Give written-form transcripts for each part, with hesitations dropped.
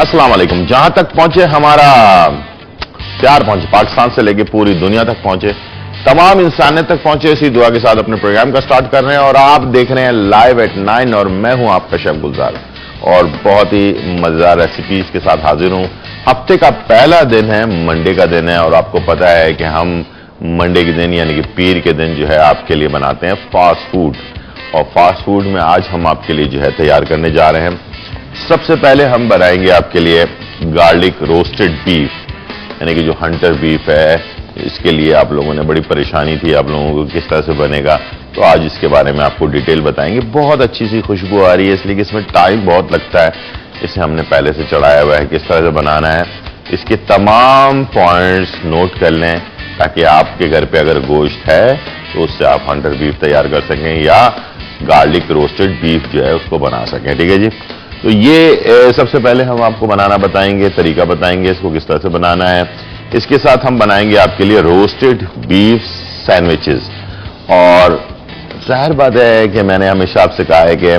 अस्सलाम वालेकुम। जहां तक पहुंचे हमारा प्यार पहुंचे, पाकिस्तान से लेके पूरी दुनिया तक पहुंचे, तमाम इंसानियत तक पहुंचे, इसी दुआ के साथ अपने प्रोग्राम का स्टार्ट कर रहे हैं। और आप देख रहे हैं लाइव एट 9 और मैं हूं आपका शेफ गुलजार और बहुत ही मजेदार रेसिपीज के साथ हाजिर हूं। हफ्ते का पहला दिन है, मंडे का दिन है और आपको पता है कि हम मंडे के दिन यानी कि पीर के दिन जो है आपके लिए बनाते हैं फास्ट फूड। और फास्ट फूड में आज हम आपके लिए जो है तैयार करने जा रहे हैं। सबसे पहले हम बनाएंगे आपके लिए गार्लिक रोस्टेड बीफ, यानी कि जो हंटर बीफ है, इसके लिए आप लोगों ने बड़ी परेशानी थी आप लोगों को किस तरह से बनेगा, तो आज इसके बारे में आपको डिटेल बताएंगे। बहुत अच्छी सी खुशबू आ रही है इसलिए कि इसमें टाइम बहुत लगता है। इसे हमने पहले से चढ़ाया हुआ है, किस तरह से बनाना है इसके तमाम पॉइंट्स नोट कर लें ताकि आपके घर पे अगर गोश्त है तो उससे आप हंटर बीफ तैयार कर सकें या गार्लिक रोस्टेड बीफ जो है उसको बना सकें। ठीक है जी, तो ये सबसे पहले हम आपको बनाना बताएंगे, तरीका बताएंगे इसको किस तरह से बनाना है। इसके साथ हम बनाएंगे आपके लिए रोस्टेड बीफ सैंडविचेस। और जाहिर बात है कि मैंने हमेशा आपसे कहा है कि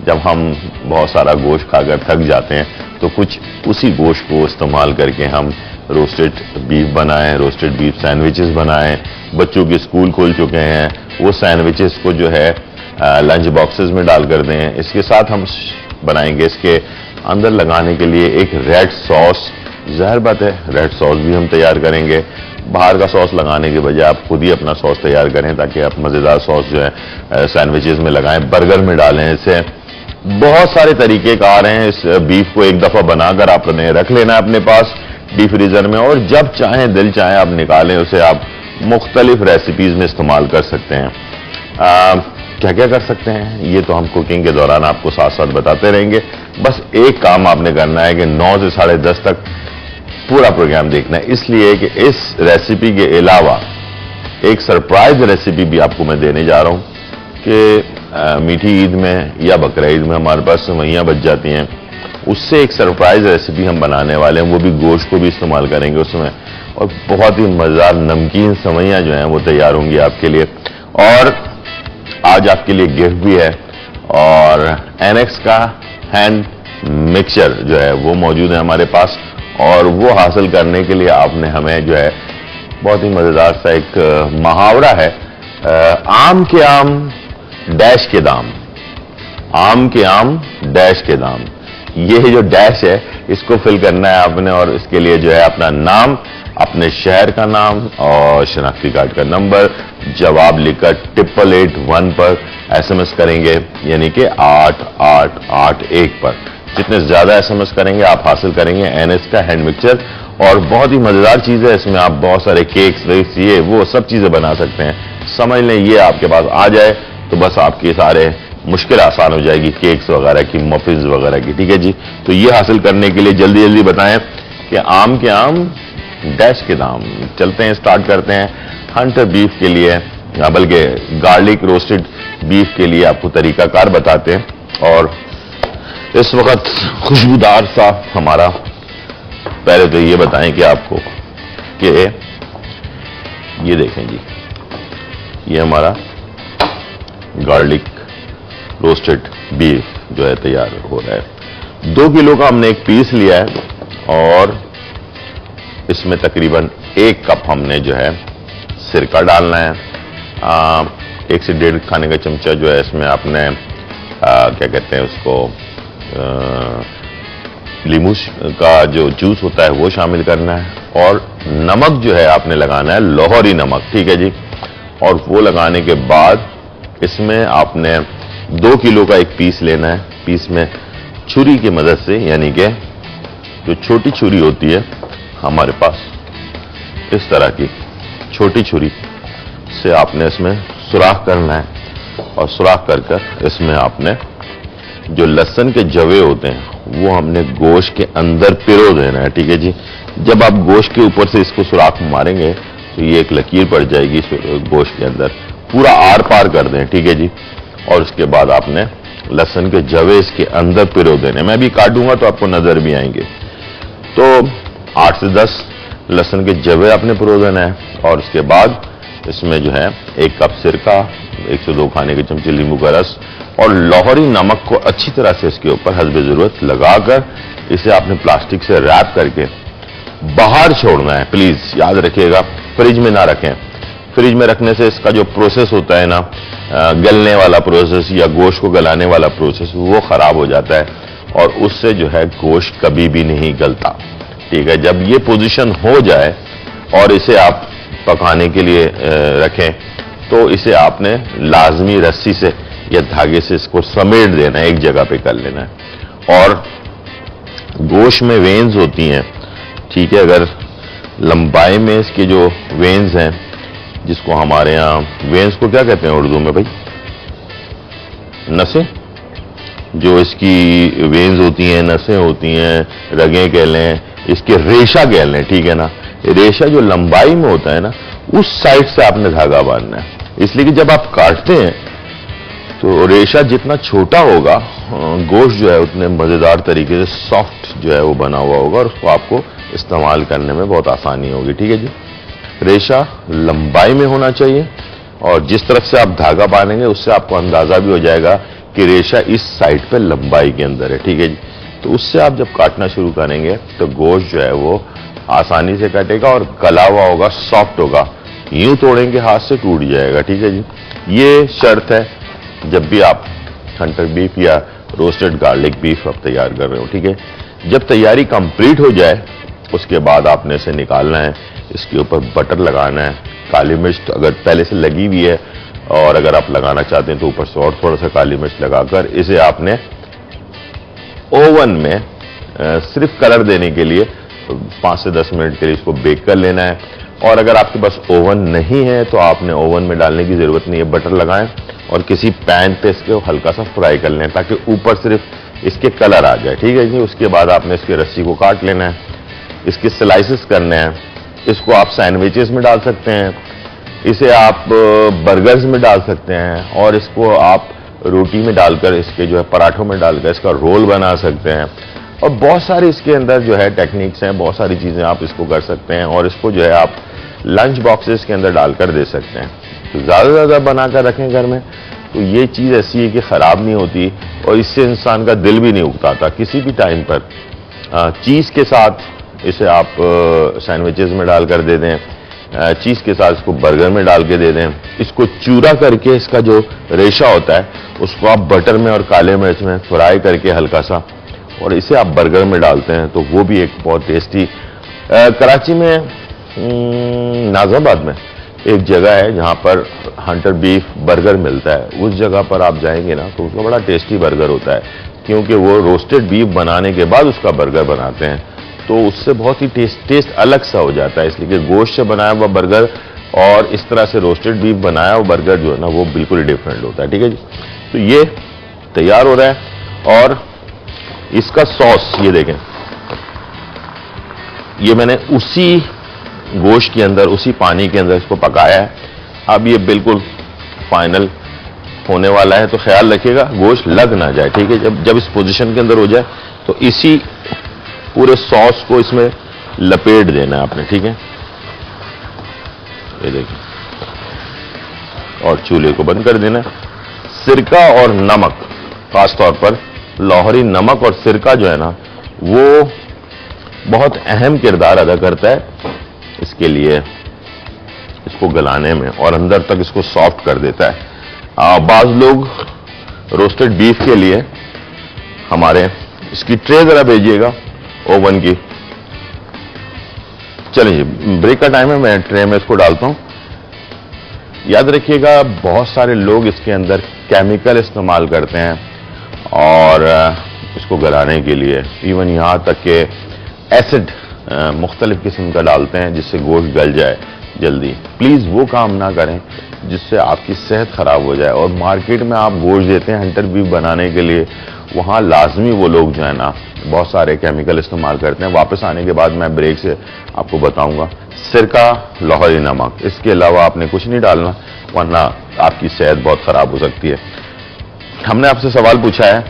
जब हम बहुत सारा गोश्त खाकर थक जाते हैं तो कुछ उसी गोश्त को इस्तेमाल करके हम रोस्टेड बीफ बनाएं, रोस्टेड बीफ सैंडविचेस बनाएं। बच्चों के स्कूल खुल चुके हैं, वो सैंडविचेस को जो है लंच बॉक्सेस में डालकर दें। इसके साथ हम बनाएंगे इसके अंदर लगाने के लिए एक रेड सॉस। जाहिर बात है रेड सॉस भी हम तैयार करेंगे। बाहर का सॉस लगाने के बजाय आप खुद ही अपना सॉस तैयार करें ताकि आप मजेदार सॉस जो है सैंडविचेस में लगाएं, बर्गर में डालें। इसे बहुत सारे तरीके का आ रहे हैं। इस बीफ को एक दफा बनाकर आपने रख लेना है अपने पास डीप फ्रीजर में और जब चाहें दिल चाहें आप निकालें उसे, आप मुख्तलिफ रेसिपीज में इस्तेमाल कर सकते हैं। क्या क्या कर सकते हैं ये तो हम कुकिंग के दौरान आपको साथ साथ बताते रहेंगे। बस एक काम आपने करना है कि 9 से 10:30 तक पूरा प्रोग्राम देखना है, इसलिए कि इस रेसिपी के अलावा एक सरप्राइज रेसिपी भी आपको मैं देने जा रहा हूं कि मीठी ईद में या बकरा ईद में हमारे पास सेवइयां बच जाती हैं, उससे एक सरप्राइज रेसिपी हम बनाने वाले हैं। वो भी गोश्त को भी इस्तेमाल करेंगे उसमें और बहुत ही मजेदार नमकीन सेवइयां जो हैं वो तैयार होंगी आपके लिए। और आज आपके लिए गिफ्ट भी है और एनेक्स का हैंड मिक्सचर जो है वो मौजूद है हमारे पास। और वो हासिल करने के लिए आपने हमें जो है बहुत ही मजेदार सा एक मुहावरा है, आम के आम डैश के दाम, आम के आम डैश के दाम। ये जो डैश है इसको फिल करना है आपने और इसके लिए जो है अपना नाम, अपने शहर का नाम और शनाख्ती कार्ड का नंबर जवाब लिखकर 8881 पर SMS करेंगे, यानी कि 8881 पर। जितने ज्यादा SMS करेंगे आप हासिल करेंगे एनएस का हैंड मिक्सचर। और बहुत ही मजेदार चीज है, इसमें आप बहुत सारे केक्स वेक्स ये वो सब चीजें बना सकते हैं। समझ लें ये आपके पास आ जाए तो बस आपके सारे मुश्किल आसान हो जाएगी, केक्स वगैरह की, मफिन्स वगैरह की। ठीक है जी, तो ये हासिल करने के लिए जल्दी जल्दी बताएं कि आम के आम डैश के दाम। चलते हैं, स्टार्ट करते हैं। हंटर बीफ के लिए बल्कि गार्लिक रोस्टेड बीफ के लिए आपको तरीकाकार बताते हैं। और इस वक्त खुशबूदार सा हमारा, पहले तो ये बताएं कि आपको कि ये देखें जी, ये हमारा गार्लिक रोस्टेड बीफ जो है तैयार हो रहा है। 2 किलो का हमने एक पीस लिया है और इसमें तकरीबन 1 कप हमने जो है सिरका डालना है। 1 से 1.5 खाने का चमचा जो है इसमें आपने क्या कहते हैं उसको, लीमू का जो जूस होता है वो शामिल करना है। और नमक जो है आपने लगाना है लाहौरी नमक। ठीक है जी, और वो लगाने के बाद इसमें आपने 2 किलो का एक पीस लेना है। पीस में छुरी की मदद से, यानी कि जो छोटी छुरी होती है हमारे पास, इस तरह की छोटी छुरी से आपने इसमें सुराख करना है और सुराख कर कर इसमें आपने जो लहसुन के जवे होते हैं वो हमने गोश्त के अंदर पिरो देना है। ठीक है जी, जब आप गोश्त के ऊपर से इसको सुराख मारेंगे तो ये एक लकीर पड़ जाएगी गोश्त के अंदर, पूरा आर पार कर दें। ठीक है जी, और उसके बाद आपने लहसुन के जवे इसके अंदर पिरो देने। मैं भी काटूंगा तो आपको नजर भी आएंगे। तो 8 से 10 लहसुन के जवे आपने पिरो देना है और उसके बाद इसमें जो है 1 कप सिरका, 1 से 2 खाने के चमचे नींबू का रस और लाहौरी नमक को अच्छी तरह से इसके ऊपर हस्बे जरूरत लगाकर इसे आपने प्लास्टिक से रैप करके बाहर छोड़ना है। प्लीज याद रखिएगा, फ्रिज में ना रखें। फ्रिज में रखने से इसका जो प्रोसेस होता है ना, गलने वाला प्रोसेस या गोश्त को गलाने वाला प्रोसेस, वो खराब हो जाता है और उससे जो है गोश्त कभी भी नहीं गलता। ठीक है, जब ये पोजीशन हो जाए और इसे आप पकाने के लिए रखें तो इसे आपने लाजमी रस्सी से या धागे से इसको समेट देना है, एक जगह पे कर लेना है। और गोश्त में वेन्स होती हैं, ठीक है, अगर लंबाई में इसके जो वेन्स हैं, जिसको हमारे यहाँ वेन्स को क्या कहते हैं उर्दू में भाई? नसें। जो इसकी वेन्स होती हैं, नसें होती हैं, रगें कह लें, इसके रेशा कह लें, ठीक है ना। रेशा जो लंबाई में होता है ना, उस साइड से आपने धागा बांधना है। इसलिए कि जब आप काटते हैं तो रेशा जितना छोटा होगा, गोश्त जो है उतने मजेदार तरीके से सॉफ्ट जो है वो बना हुआ होगा और उसको आपको इस्तेमाल करने में बहुत आसानी होगी। ठीक है जी, रेशा लंबाई में होना चाहिए और जिस तरफ से आप धागा बांधेंगे उससे आपको अंदाजा भी हो जाएगा कि रेशा इस साइड पे लंबाई के अंदर है। ठीक है जी, तो उससे आप जब काटना शुरू करेंगे तो गोश्त जो है वो आसानी से कटेगा और गला हुआ होगा, सॉफ्ट होगा। यूं तोड़ेंगे हाथ से टूट जाएगा। ठीक है जी, ये शर्त है जब भी आप हंटर बीफ या रोस्टेड गार्लिक बीफ आप तैयार कर रहे हो। ठीक है, जब तैयारी कंप्लीट हो जाए उसके बाद आपने इसे निकालना है, इसके ऊपर बटर लगाना है, काली मिर्च अगर पहले से लगी हुई है और अगर आप लगाना चाहते हैं तो ऊपर से और थोड़ा सा काली मिर्च लगाकर इसे आपने ओवन में सिर्फ कलर देने के लिए 5 से 10 मिनट के लिए इसको बेक कर लेना है। और अगर आपके पास ओवन नहीं है तो आपने ओवन में डालने की जरूरत नहीं है, बटर लगाएं और किसी पैन पे इसको हल्का सा फ्राई कर लें ताकि ऊपर सिर्फ इसके कलर आ जाए। ठीक है जी, उसके बाद आपने इसकी रस्सी को काट लेना है, इसके स्लाइसेस करने हैं। इसको आप सैंडविचेस में डाल सकते हैं, इसे आप बर्गर्स में डाल सकते हैं और इसको आप रोटी में डालकर, इसके जो है पराठों में डालकर इसका रोल बना सकते हैं। और बहुत सारी इसके अंदर जो है टेक्निक्स हैं, बहुत सारी चीजें आप इसको कर सकते हैं और इसको जो है आप लंच बॉक्सेस के अंदर डालकर दे सकते हैं। तो ज्यादा से ज्यादा बनाकर रखें घर में, तो ये चीज ऐसी है कि खराब नहीं होती और इससे इंसान का दिल भी नहीं उगता। किसी भी टाइम पर चीज के साथ इसे आप सैंडविचेस में डालकर दे दें, चीज के साथ इसको बर्गर में डाल के दे दें। इसको चूरा करके इसका जो रेशा होता है उसको आप बटर में और काले मिर्च में फ्राई करके हल्का सा, और इसे आप बर्गर में डालते हैं तो वो भी एक बहुत टेस्टी। कराची में नाजिबाद में एक जगह है जहां पर हंटर बीफ बर्गर मिलता है। उस जगह पर आप जाएंगे ना तो उसका बड़ा टेस्टी बर्गर होता है, क्योंकि वो रोस्टेड बीफ बनाने के बाद उसका बर्गर बनाते हैं, तो उससे बहुत ही टेस्ट अलग सा हो जाता है। इसलिए कि गोश्त से बनाया हुआ बर्गर और इस तरह से रोस्टेड बीफ बनाया हुआ बर्गर जो है ना वो बिल्कुल ही डिफरेंट होता है। ठीक है जी, तो ये तैयार हो रहा है और इसका सॉस ये देखें, ये मैंने उसी गोश्त के अंदर, उसी पानी के अंदर इसको पकाया है। अब ये बिल्कुल फाइनल होने वाला है, तो ख्याल रखिएगा गोश्त लग ना जाए। ठीक है, जब इस पोजीशन के अंदर हो जाए तो इसी पूरे सॉस को इसमें लपेट देना है आपने। ठीक है, ये देखिए, और चूल्हे को बंद कर देना। सिरका और नमक, खास तौर पर लाहौरी नमक और सिरका जो है ना वो बहुत अहम किरदार अदा करता है इसके लिए, इसको गलाने में और अंदर तक इसको सॉफ्ट कर देता है। बाज लोग रोस्टेड बीफ के लिए हमारे इसकी ट्रे जरा भेजिएगा ओवन की। चलिए ब्रेक का टाइम है, मैं ट्रे में इसको डालता हूं। याद रखिएगा बहुत सारे लोग इसके अंदर केमिकल इस्तेमाल करते हैं और इसको गलाने के लिए, इवन यहां तक कि एसिड मुख्तलिफ किस्म का डालते हैं जिससे गोश्त गल जाए जल्दी। प्लीज वो काम ना करें जिससे आपकी सेहत खराब हो जाए। और मार्केट में आप गोश्त देते हैं हंटर बीफ बनाने के लिए, वहां लाजमी वो लोग जो है ना बहुत सारे केमिकल इस्तेमाल करते हैं। वापस आने के बाद मैं ब्रेक से आपको बताऊंगा। सिरका, लाहौरी नमक, इसके अलावा आपने कुछ नहीं डालना वरना आपकी सेहत बहुत खराब हो सकती है। हमने आपसे सवाल पूछा है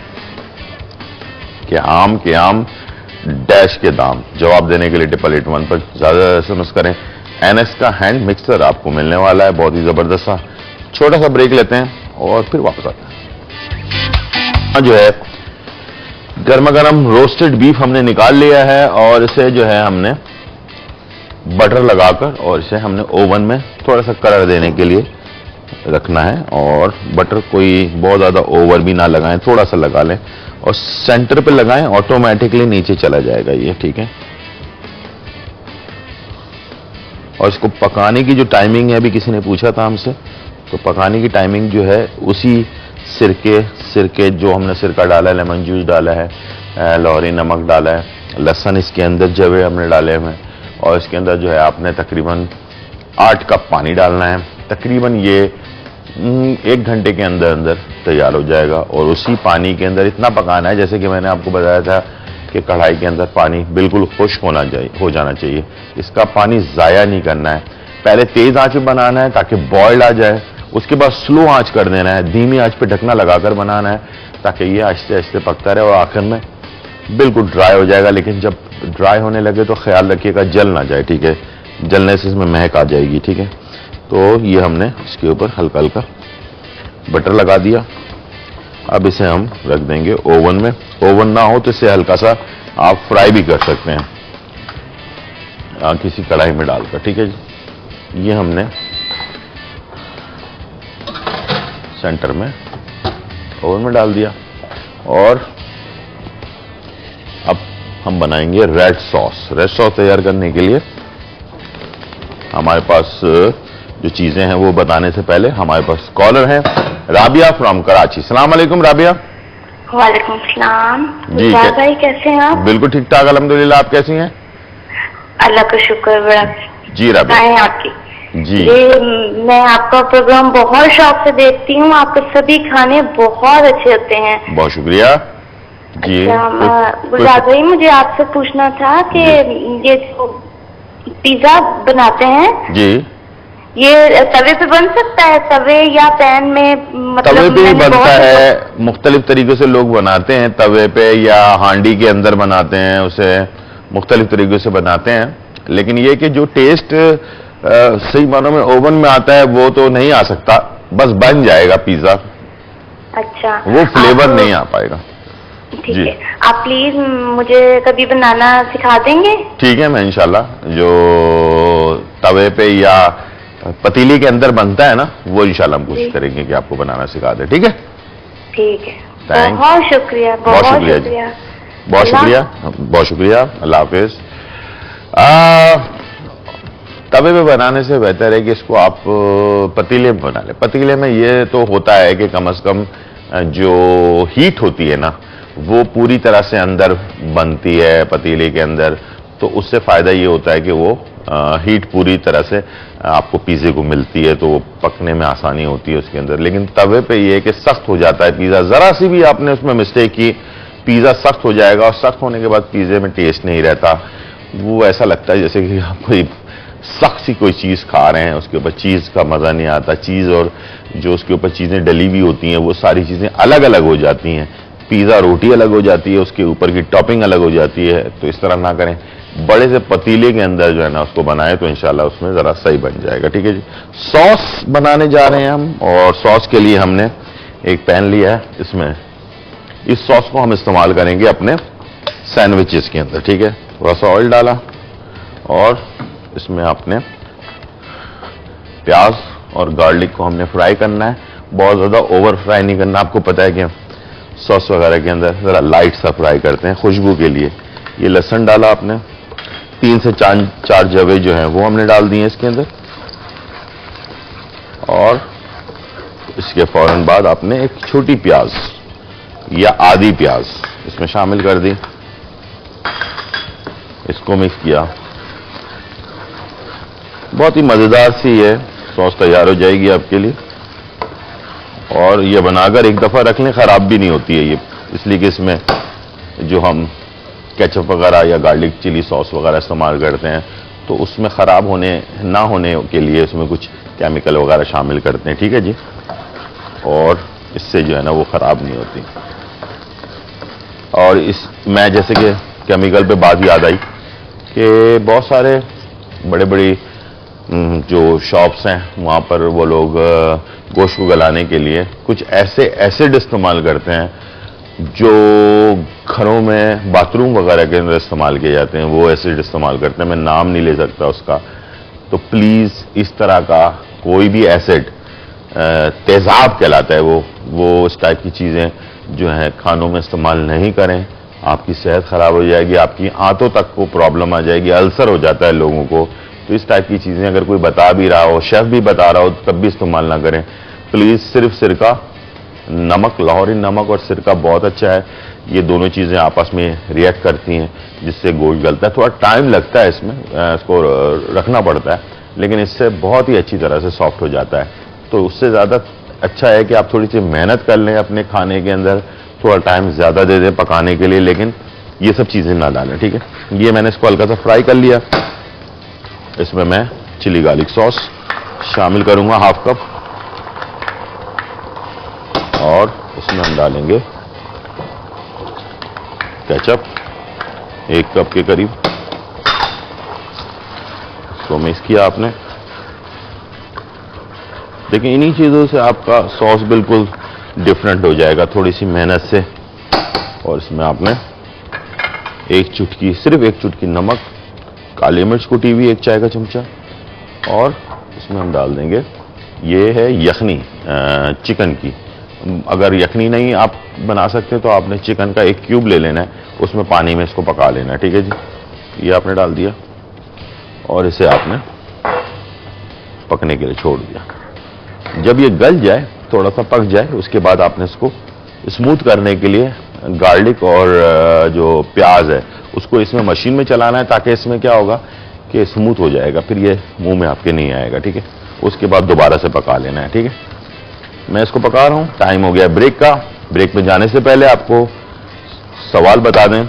कि आम के आम डैश के दाम, जवाब देने के लिए 888 पर ज्यादा SMS करें। एनएस का हैंड मिक्सर आपको मिलने वाला है, बहुत ही जबरदस्त सा। छोटा सा ब्रेक लेते हैं और फिर वापस आते हैं। जो है गर्मा गर्म रोस्टेड बीफ हमने निकाल लिया है और इसे जो है हमने बटर लगाकर और इसे हमने ओवन में थोड़ा सा कलर देने के लिए रखना है। और बटर कोई बहुत ज्यादा ओवर भी ना लगाएं, थोड़ा सा लगा लें और सेंटर पे लगाएं, ऑटोमेटिकली नीचे चला जाएगा ये, ठीक है। और इसको पकाने की जो टाइमिंग है, अभी किसी ने पूछा था हमसे, तो पकाने की टाइमिंग जो है उसी सिरके जो हमने सिरका डाला है, लेमन जूस डाला है, लाहौरी नमक डाला है, लहसुन इसके अंदर जवे हमने डाले हैं और इसके अंदर जो है आपने तकरीबन 8 कप पानी डालना है। तकरीबन ये 1 घंटे के अंदर अंदर तैयार हो जाएगा और उसी पानी के अंदर इतना पकाना है, जैसे कि मैंने आपको बताया था कि कढ़ाई के अंदर पानी बिल्कुल खुश्क हो जाना चाहिए। इसका पानी ज़ाया नहीं करना है। पहले तेज आंच पे बनाना है ताकि बॉयल आ जाए, उसके बाद स्लो आंच कर देना है, धीमी आंच पे ढकना लगाकर बनाना है ताकि ये आहिस्ते आहिस्ते पकता रहे और आखिर में बिल्कुल ड्राई हो जाएगा। लेकिन जब ड्राई होने लगे तो ख्याल रखिएगा जल ना जाए, ठीक है। जलने से इसमें महक आ जाएगी, ठीक है। तो ये हमने इसके ऊपर हल्का हल्का बटर लगा दिया। अब इसे हम रख देंगे ओवन में। ओवन ना हो तो इसे हल्का सा आप फ्राई भी कर सकते हैं किसी कढ़ाई में डालकर, ठीक है जी। ये हमने सेंटर में ओवन में डाल दिया और अब हम बनाएंगे रेड सॉस। रेड सॉस तैयार करने के लिए हमारे पास जो चीजें हैं वो बताने से पहले हमारे पास कॉलर हैं, राबिया फ्रॉम कराची। सलाम अलैकुम राबिया। वालेकुम सलाम जी भाई, कैसे हैं आप? बिल्कुल ठीक ठाक अल्हम्दुलिल्लाह, आप कैसी हैं? अल्लाह का शुक्र, बड़ा जी राबिया है आपकी। जी मैं आपका प्रोग्राम बहुत शौक से देखती हूँ, आपके सभी खाने बहुत अच्छे होते हैं। बहुत शुक्रिया जी। गुलजार भाई, मुझे आपसे पूछना था कि ये जो पिज्जा बनाते हैं जी, ये तवे पे बन सकता है, तवे या पैन में? मतलब तवे पे भी बनता है, मुख्तलिफ तरीकों से लोग बनाते हैं, तवे पे या हांडी के अंदर बनाते हैं, उसे मुख्तलिफ तरीकों से बनाते हैं। लेकिन ये कि जो टेस्ट सही मानों में ओवन में आता है वो तो नहीं आ सकता, बस बन जाएगा पिज्जा। अच्छा, वो फ्लेवर नहीं आ पाएगा। ठीक है, आप प्लीज मुझे कभी बनाना सिखा देंगे? ठीक है, मैं इंशाल्लाह जो तवे पे या पतीली के अंदर बनता है ना, वो इंशाल्लाह हम कोशिश करेंगे कि आपको बनाना सिखा दे, ठीक है? ठीक है, बहुत शुक्रिया, बहुत शुक्रिया जी, बहुत शुक्रिया, बहुत शुक्रिया, अल्लाह हाफिज। तवे पे बनाने से बेहतर है कि इसको आप पतीले में बना लें। पतीले में ये तो होता है कि कम से कम जो हीट होती है ना वो पूरी तरह से अंदर बनती है पतीले के अंदर, तो उससे फायदा ये होता है कि वो हीट पूरी तरह से आपको पिज़्ज़े को मिलती है, तो वो पकने में आसानी होती है उसके अंदर। लेकिन तवे पे ये है कि सख्त हो जाता है पिज़्ज़ा, जरा सी भी आपने उसमें मिस्टेक की, पिज़्ज़ा सख्त हो जाएगा और सख्त होने के बाद पिज़्ज़े में टेस्ट नहीं रहता। वो ऐसा लगता है जैसे कि आप कोई सख्त सी कोई चीज़ खा रहे हैं, उसके ऊपर चीज़ का मज़ा नहीं आता। चीज़ और जो उसके ऊपर चीज़ें डली हुई होती हैं वो सारी चीज़ें अलग अलग हो जाती हैं। पिज़्ज़ा रोटी अलग हो जाती है, उसके ऊपर की टॉपिंग अलग हो जाती है। तो इस तरह ना करें, बड़े से पतीले के अंदर जो है ना उसको बनाए तो इंशाल्लाह उसमें ज़रा सही बन जाएगा, ठीक है जी। सॉस बनाने जा रहे हैं हम, और सॉस के लिए हमने एक पैन लिया है। इसमें इस सॉस को हम इस्तेमाल करेंगे अपने सैंडविचेस के अंदर, ठीक है। थोड़ा सा ऑयल डाला और इसमें आपने प्याज और गार्लिक को हमने फ्राई करना है, बहुत ज़्यादा ओवर फ्राई नहीं करना। आपको पता है कि सॉस वगैरह के अंदर ज़रा लाइट सा फ्राई करते हैं खुशबू के लिए। ये लहसुन डाला आपने, 3 से 4 जवे जो हैं वो हमने डाल दिए इसके अंदर, और इसके फौरन बाद आपने एक छोटी प्याज या आधी प्याज इसमें शामिल कर दी, इसको मिक्स किया। बहुत ही मज़ेदार सी ये सॉस तैयार हो जाएगी आपके लिए, और ये बनाकर एक दफ़ा रख लें, ख़राब भी नहीं होती है ये, इसलिए कि इसमें जो हम केचप वगैरह या गार्लिक चिली सॉस वगैरह इस्तेमाल करते हैं तो उसमें ख़राब होने ना होने के लिए उसमें कुछ केमिकल वगैरह शामिल करते हैं, ठीक है जी। और इससे जो है ना वो ख़राब नहीं होती। और इस मैं जैसे कि केमिकल पे बात याद आई कि बहुत सारे बड़े बड़ी जो शॉप्स हैं वहाँ पर वो लोग गोश्त को गलाने के लिए कुछ ऐसे एसिड इस्तेमाल करते हैं जो घरों में बाथरूम वगैरह के अंदर इस्तेमाल किए जाते हैं, वो एसिड इस्तेमाल करते हैं। मैं नाम नहीं ले सकता उसका। तो प्लीज़ इस तरह का कोई भी एसिड, तेज़ाब कहलाता है वो इस टाइप की चीज़ें जो हैं खानों में इस्तेमाल नहीं करें। आपकी सेहत ख़राब हो जाएगी, आपकी आंतों तक को प्रॉब्लम आ जाएगी, अल्सर हो जाता है लोगों को। तो इस टाइप की चीज़ें अगर कोई बता भी रहा हो, शेफ़ भी बता रहा हो, तब भी इस्तेमाल ना करें प्लीज़। सिर्फ सिरका, नमक, लाहौरी नमक और सिरका बहुत अच्छा है। ये दोनों चीज़ें आपस में रिएक्ट करती हैं जिससे गोश्त गलता है। थोड़ा टाइम लगता है इसमें, इसको रखना पड़ता है, लेकिन इससे बहुत ही अच्छी तरह से सॉफ्ट हो जाता है। तो उससे ज़्यादा अच्छा है कि आप थोड़ी सी मेहनत कर लें अपने खाने के अंदर, थोड़ा टाइम ज़्यादा दे दें पकाने के लिए, लेकिन ये सब चीज़ें ना डालें, ठीक है। ये मैंने इसको हल्का सा फ्राई कर लिया। इसमें मैं चिली गार्लिक सॉस शामिल करूंगा, हाफ कप, और इसमें हम डालेंगे केचप 1 कप के करीब। इसको मिक्स किया आपने। देखिए इन्हीं चीज़ों से आपका सॉस बिल्कुल डिफरेंट हो जाएगा थोड़ी सी मेहनत से। और इसमें आपने 1 चुटकी, सिर्फ 1 चुटकी नमक, काली मिर्च कुटी हुई 1 चाय का चमचा, और इसमें हम डाल देंगे, ये है यखनी चिकन की। अगर यखनी नहीं आप बना सकते तो आपने चिकन का 1 क्यूब ले लेना है, उसमें पानी में इसको पका लेना है, ठीक है जी। ये आपने डाल दिया और इसे आपने पकने के लिए छोड़ दिया। जब ये गल जाए, थोड़ा सा पक जाए, उसके बाद आपने इसको स्मूथ करने के लिए गार्लिक और जो प्याज है उसको इसमें मशीन में चलाना है, ताकि इसमें क्या होगा कि स्मूथ हो जाएगा, फिर ये मुंह में आपके नहीं आएगा, ठीक है। उसके बाद दोबारा से पका लेना है, ठीक है। मैं इसको पका रहा हूं। टाइम हो गया ब्रेक का। ब्रेक में जाने से पहले आपको सवाल बता दें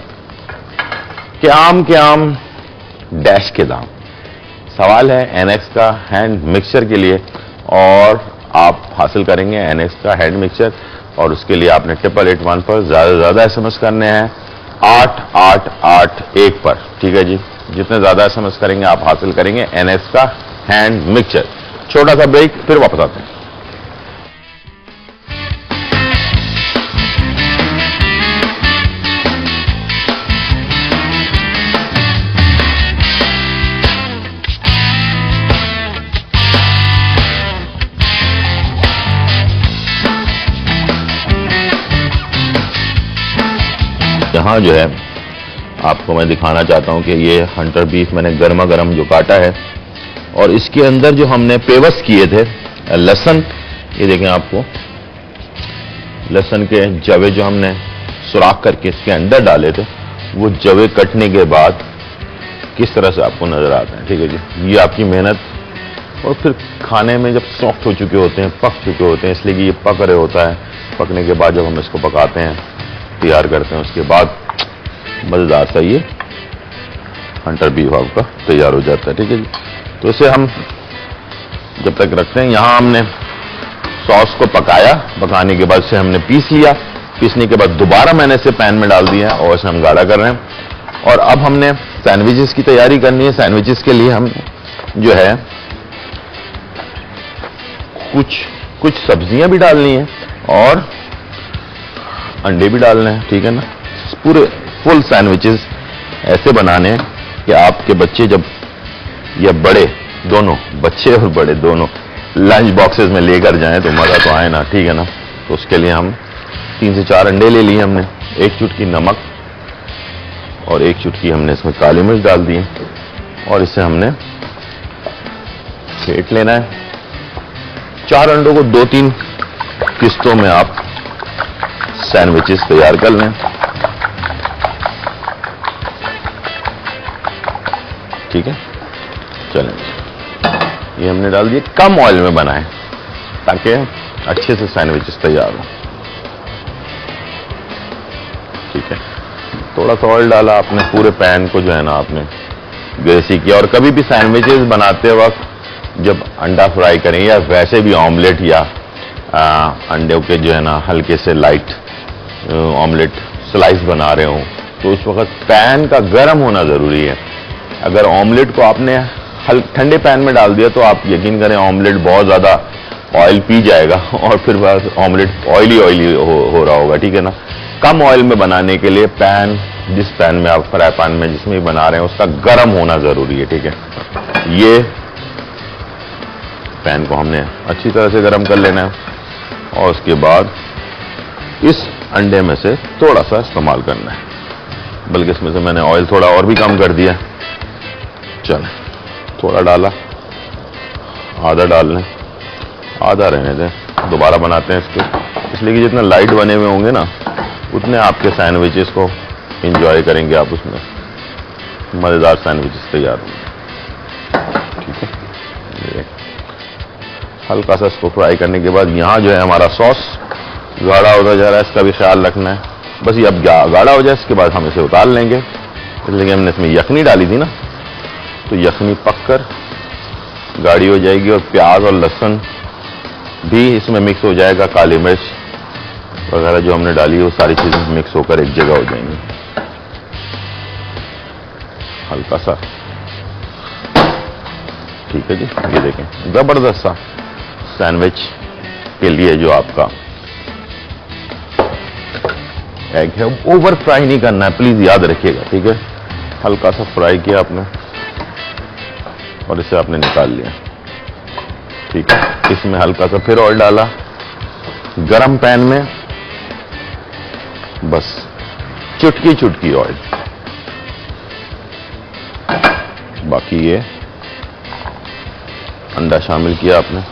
कि आम के आम डैश के दाम। सवाल है एनएक्स का हैंड मिक्सचर के लिए, और आप हासिल करेंगे एनएक्स का हैंड मिक्सचर, और उसके लिए आपने 881 पर ज़्यादा से ज़्यादा एसएमएस करने हैं 8881 पर, ठीक है जी। जितने ज़्यादा एसएमएस करेंगे आप हासिल करेंगे एनएक्स का हैंड मिक्सचर। छोटा सा ब्रेक, फिर वापस आते हैं। यहाँ जो है आपको मैं दिखाना चाहता हूँ कि ये हंटर बीफ मैंने गर्मा गर्म जो काटा है, और इसके अंदर जो हमने पेवस किए थे लहसुन, ये देखें आपको लहसुन के जवे जो हमने सुराख करके इसके अंदर डाले थे, वो जवे कटने के बाद किस तरह से आपको नजर आता है, ठीक है जी। ये आपकी मेहनत, और फिर खाने में जब सॉफ्ट हो चुके होते हैं, पक चुके होते हैं, इसलिए कि ये पक रहे होता है। पकने के बाद जब हम इसको पकाते हैं, तैयार करते हैं, उसके बाद मज़ेदार सा ये हंटर बीफ आपका तैयार हो जाता है, ठीक है जी। तो इसे हम जब तक रखते हैं, यहाँ हमने सॉस को पकाया, पकाने के बाद से हमने पीस लिया। पीसने के बाद दोबारा मैंने इसे पैन में डाल दिया और इसे हम गाढ़ा कर रहे हैं। और अब हमने सैंडविचेस की तैयारी करनी है। सैंडविचेस के लिए हम जो है कुछ सब्जियां भी डालनी है और अंडे भी डालने हैं, ठीक है ना। पूरे फुल सैंडविचेस ऐसे बनाने हैं कि आपके बच्चे जब, या बड़े दोनों, बच्चे और बड़े दोनों लंच बॉक्सेस में लेकर जाएं तो मजा तो आए ना, ठीक है ना। तो उसके लिए हम 3 से 4 अंडे ले लिए हमने, 1 चुटकी नमक और 1 चुटकी हमने इसमें काली मिर्च डाल दी, और इसे हमने फेंट लेना है। 4 अंडों को 2-3 किस्तों में आप सैंडविचेस तैयार कर लें, ठीक है। चलें, ये हमने डाल दिए। कम ऑयल में बनाएं ताकि अच्छे से सैंडविचेस तैयार हो, ठीक है। थोड़ा सा ऑयल डाला आपने, पूरे पैन को जो है ना आपने ग्रेसी किया। और कभी भी सैंडविचेस बनाते वक्त जब अंडा फ्राई करें, या वैसे भी ऑमलेट या अंडे के जो है ना हल्के से लाइट ऑमलेट स्लाइस बना रहे हो, तो उस वक्त पैन का गर्म होना जरूरी है। अगर ऑमलेट को आपने ठंडे पैन में डाल दिया तो आप यकीन करें ऑमलेट बहुत ज़्यादा ऑयल पी जाएगा और फिर बस ऑमलेट ऑयली हो रहा होगा, ठीक है ना। कम ऑयल में बनाने के लिए पैन, जिस पैन में आप फ्राई पैन में जिसमें भी बना रहे हैं उसका गर्म होना ज़रूरी है, ठीक है। ये पैन को हमने अच्छी तरह से गर्म कर लेना है और उसके बाद इस अंडे में से थोड़ा सा इस्तेमाल करना है, बल्कि इसमें से मैंने ऑयल थोड़ा और भी कम कर दिया। चलें, थोड़ा डाला, आधा डाल लें, आधा रहने दें, दोबारा बनाते हैं इसको, इसलिए कि जितना लाइट बने हुए होंगे ना उतने आपके सैंडविचेस को एंजॉय करेंगे आप, उसमें मज़ेदार सैंडविचेस तैयार होंगे, ठीक है। ये हल्का सा इसको फ्राई करने के बाद यहाँ जो है हमारा सॉस गाढ़ा होता जा रहा है, इसका भी ख्याल रखना है। बस ये अब गाढ़ा हो जाए इसके बाद हम इसे उतार लेंगे, इसलिए कि हमने इसमें यखनी डाली थी ना, तो यखनी पककर गाढ़ी हो जाएगी और प्याज और लहसुन भी इसमें मिक्स हो जाएगा, काली मिर्च वगैरह जो हमने डाली है वो सारी चीज़ें मिक्स होकर एक जगह हो जाएंगी। हल्का सा, ठीक है जी। ये देखें जबरदस्त सा सैंडविच के लिए जो आपका एग है, ओवर फ्राई नहीं करना है, प्लीज याद रखिएगा, ठीक है। हल्का सा फ्राई किया आपने और इसे आपने निकाल लिया, ठीक है। इसमें हल्का सा फिर ऑयल डाला गरम पैन में, बस चुटकी चुटकी ऑयल, बाकी ये अंडा शामिल किया आपने,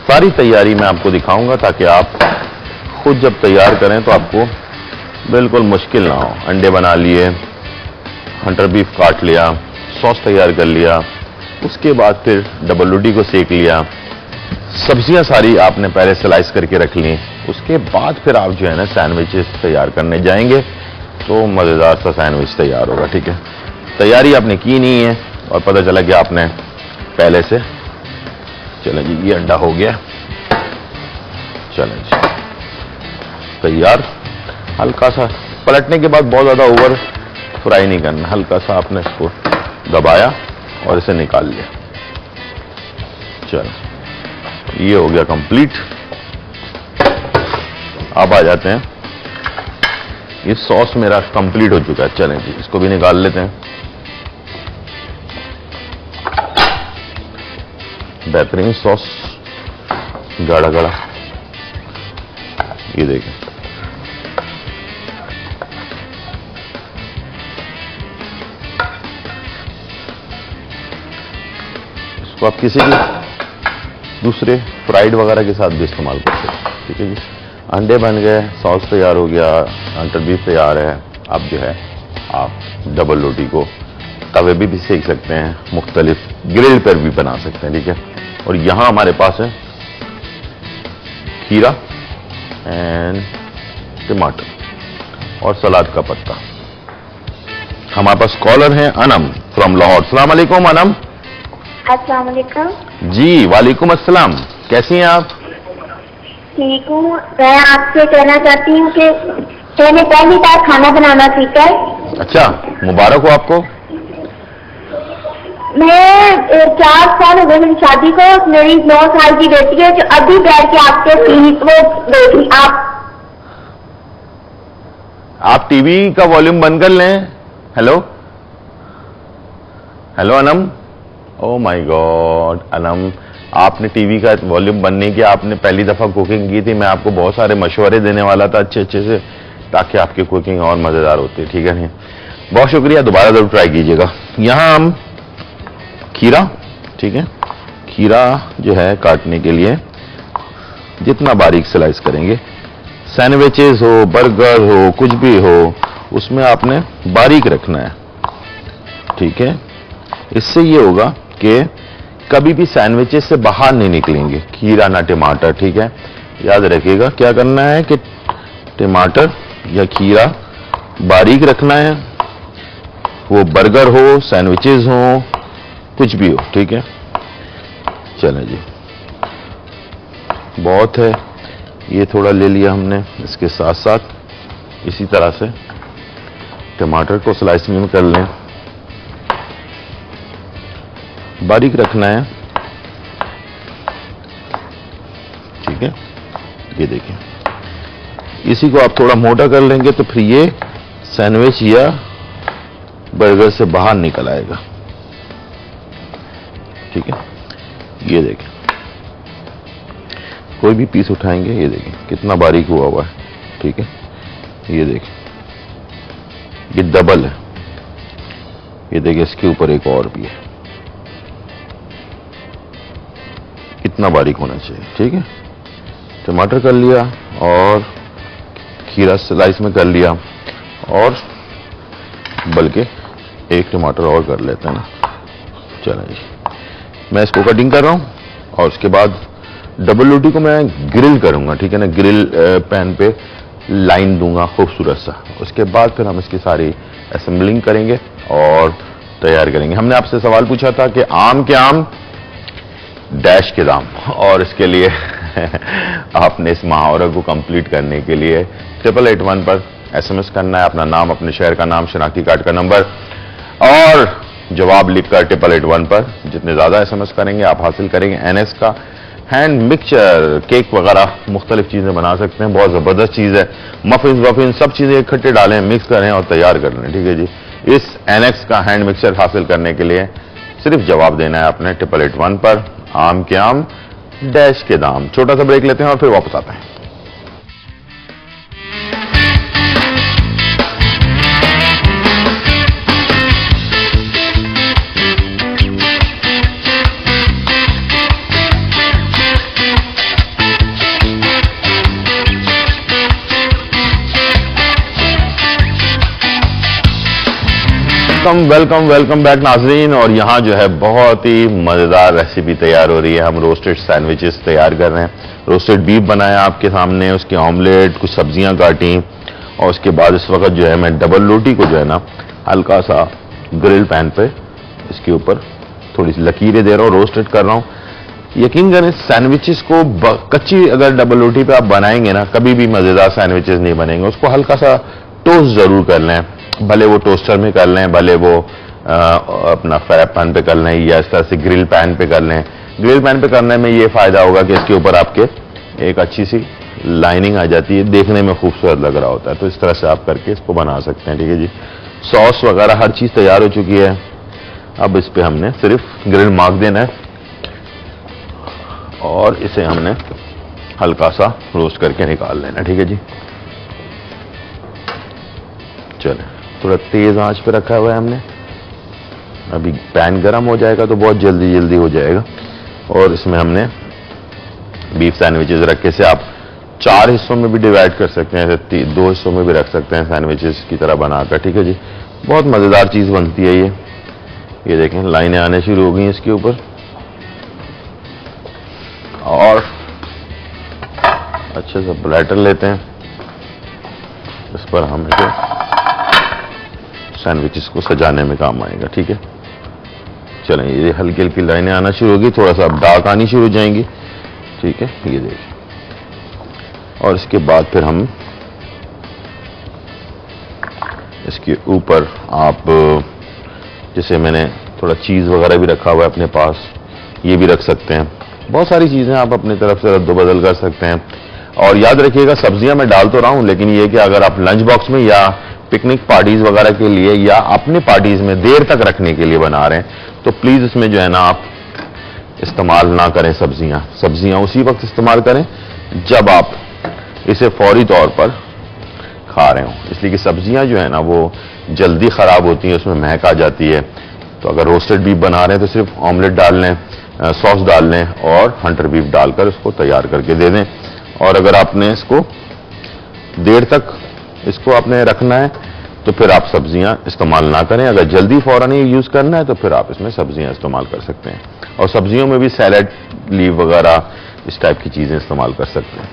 सारी तैयारी मैं आपको दिखाऊंगा ताकि आप खुद जब तैयार करें तो आपको बिल्कुल मुश्किल ना हो। अंडे बना लिए, हंटर बीफ काट लिया, सॉस तैयार कर लिया, उसके बाद फिर डबल रोटी को सेक लिया, सब्जियां सारी आपने पहले स्लाइस करके रख ली, उसके बाद फिर आप जो है ना सैंडविचेस तैयार करने जाएंगे तो मज़ेदार सा सैंडविच तैयार होगा, ठीक है। तैयारी आपने की नहीं है और पता चला कि आपने पहले से, चलें जी ये अंडा हो गया, चलें जी तैयार। हल्का सा पलटने के बाद बहुत ज़्यादा ओवर फ्राई नहीं करना, हल्का सा आपने इसको दबाया और इसे निकाल लिया। चलो ये हो गया कंप्लीट। अब आ जाते हैं, ये सॉस मेरा कंप्लीट हो चुका है, चलें जी इसको भी निकाल लेते हैं। बेहतरीन सॉस गाढ़ा गाढ़ा, ये देखें इसको आप किसी भी दूसरे फ्राइड वगैरह के साथ भी इस्तेमाल कर सकते हैं, ठीक है जी। अंडे बन गए, सॉस तैयार हो गया, हंटर बीफ तैयार है। अब जो है आप डबल रोटी को तवे भी सेक सकते हैं, मुख्तलिफ ग्रिल पर भी बना सकते हैं, ठीक है। और यहां हमारे पास है खीरा एंड टमाटर और सलाद का पत्ता। हमारे पास कॉलर हैं अनम फ्रॉम लाहौर। सलाम अलैकुम अनम। अस्सलाम वालेकुम। जी वालेकुम अस्सलाम, कैसी हैं आप? ठीक हूँ। मैं आपसे कहना चाहती हूँ कि मैंने पहली बार खाना बनाना सीखा है। अच्छा, मुबारक हो आपको। मैं 4 साल हो गए मेरी शादी को। मेरी 9 साल की बेटी है जो अभी बैठ के आपके वो देखी। आप टीवी का वॉल्यूम बंद कर लें। Hello hello Anam. Oh my God Anam, आपने टीवी का वॉल्यूम बंद नहीं किया। आपने पहली दफा कुकिंग की थी, मैं आपको बहुत सारे मशवरे देने वाला था अच्छे अच्छे से, ताकि आपकी कुकिंग और मजेदार होती। ठीक है, नहीं बहुत शुक्रिया, दोबारा जरूर ट्राई कीजिएगा। यहाँ हम खीरा, ठीक है, खीरा जो है काटने के लिए जितना बारीक स्लाइस करेंगे, सैंडविचेस हो, बर्गर हो, कुछ भी हो, उसमें आपने बारीक रखना है। ठीक है, इससे ये होगा कि कभी भी सैंडविचेस से बाहर नहीं निकलेंगे खीरा ना टमाटर। ठीक है, याद रखिएगा क्या करना है कि टमाटर या खीरा बारीक रखना है, वो बर्गर हो, सैंडविचेस हो, कुछ भी हो। ठीक है, चलें जी, बहुत है, ये थोड़ा ले लिया हमने। इसके साथ साथ इसी तरह से टमाटर को स्लाइसिंग कर लें, बारीक रखना है, ठीक है। ये देखिए, इसी को आप थोड़ा मोटा कर लेंगे तो फिर ये सैंडविच या बर्गर से बाहर निकल आएगा, ठीक है। ये देखें, कोई भी पीस उठाएंगे, ये देखें कितना बारीक हुआ है, ठीक है। ये देखें, ये डबल है, ये देखिए इसके ऊपर एक और भी है, कितना बारीक होना चाहिए, ठीक है। टमाटर कर लिया और खीरा स्लाइस में कर लिया, और बल्कि एक टमाटर और कर लेते हैं ना। चलें जी, मैं इसको कटिंग कर रहा हूं और उसके बाद डबल रोटी को मैं ग्रिल करूंगा, ठीक है ना। ग्रिल पैन पे लाइन दूंगा खूबसूरत सा, उसके बाद फिर हम इसकी सारी असेंबलिंग करेंगे और तैयार करेंगे। हमने आपसे सवाल पूछा था कि आम के आम डैश के दाम, और इसके लिए आपने इस मुहावरे को कंप्लीट करने के लिए 8881 पर SMS करना है, अपना नाम, अपने शहर का नाम, शनाख्ती कार्ड का नंबर और जवाब लिखकर 8881 पर। जितने ज्यादा SMS करेंगे आप हासिल करेंगे NS का हैंड मिक्सचर। केक वगैरह मुख्तलिफ चीजें बना सकते हैं, बहुत जबरदस्त चीज है। मफिन वफिन सब चीजें इकट्ठे डालें, मिक्स करें और तैयार कर लें, ठीक है जी। इस NX का हैंड मिक्सचर हासिल करने के लिए सिर्फ जवाब देना है अपने 8881 पर, आम के आम डैश के दाम। छोटा सा ब्रेक लेते हैं और फिर वापस आते हैं। वेलकम बैक नाजरीन। और यहाँ जो है बहुत ही मजेदार रेसिपी तैयार हो रही है। हम रोस्टेड सैंडविचेस तैयार कर रहे हैं। रोस्टेड बीफ बनाया आपके सामने, उसके ऑमलेट, कुछ सब्जियां काटी और उसके बाद इस वक्त जो है मैं डबल रोटी को जो है ना हल्का सा ग्रिल पैन पे इसके ऊपर थोड़ी सी लकीरें दे रहा हूँ, रोस्टेड कर रहा हूँ। यकीन करें सैंडविचेस को कच्ची अगर डबल रोटी पे आप बनाएंगे ना, कभी भी मजेदार सैंडविचेस नहीं बनेंगे। उसको हल्का सा टोस्ट जरूर कर लें, भले वो टोस्टर में कर लें, भले वो अपना फ्राई पैन पे कर लें या इस तरह से ग्रिल पैन पे कर लें। ग्रिल पैन पे करने में ये फायदा होगा कि इसके ऊपर आपके एक अच्छी सी लाइनिंग आ जाती है, देखने में खूबसूरत लग रहा होता है। तो इस तरह से आप करके इसको बना सकते हैं, ठीक है जी। सॉस वगैरह हर चीज तैयार हो चुकी है। अब इस पे हमने सिर्फ ग्रिल मार्क देना है और इसे हमने हल्का सा रोस्ट करके निकाल लेना, ठीक है जी। चले, थोड़ा तेज आंच पे रखा हुआ है हमने। अभी पैन गर्म हो जाएगा तो बहुत जल्दी हो जाएगा। और इसमें हमने बीफ सैंडविचेस रखे से आप 4 हिस्सों में भी डिवाइड कर सकते हैं, 2 हिस्सों में भी रख सकते हैं सैंडविचेस की तरह बनाकर, ठीक है जी। बहुत मजेदार चीज बनती है ये देखें लाइनें आने शुरू हो गई इसके ऊपर। और अच्छे से ब्लैटर लेते हैं, इस पर हम इसे सैंडविचेस को सजाने में काम आएगा, ठीक है। चलें, ये हल्की हल्की लाइनें आना शुरू होगी, थोड़ा सा अब डार्क आनी शुरू हो जाएंगी, ठीक है। ये देखिए, और इसके बाद फिर हम इसके ऊपर आप जैसे मैंने थोड़ा चीज वगैरह भी रखा हुआ है अपने पास, ये भी रख सकते हैं। बहुत सारी चीजें आप अपनी तरफ से रद्द-बदल कर सकते हैं। और याद रखिएगा सब्जियां मैं डाल तो रहा हूं, लेकिन ये कि अगर आप लंच बॉक्स में या पिकनिक पार्टीज वगैरह के लिए या अपने पार्टीज में देर तक रखने के लिए बना रहे हैं तो प्लीज इसमें जो है ना आप इस्तेमाल ना करें सब्जियां उसी वक्त इस्तेमाल करें जब आप इसे फौरी तौर पर खा रहे हो, इसलिए कि सब्जियां जो है ना वो जल्दी खराब होती हैं, उसमें महक आ जाती है। तो अगर रोस्टेड बीफ बना रहे हैं तो सिर्फ ऑमलेट डाल लें, सॉस डाल लें और हंटर बीफ डालकर उसको तैयार करके दे दें। और अगर आपने इसको देर तक इसको आपने रखना है तो फिर आप सब्जियां इस्तेमाल ना करें। अगर जल्दी फौरन ही यूज करना है तो फिर आप इसमें सब्जियां इस्तेमाल कर सकते हैं। और सब्जियों में भी सैलेड लीव वगैरह इस टाइप की चीजें इस्तेमाल कर सकते हैं,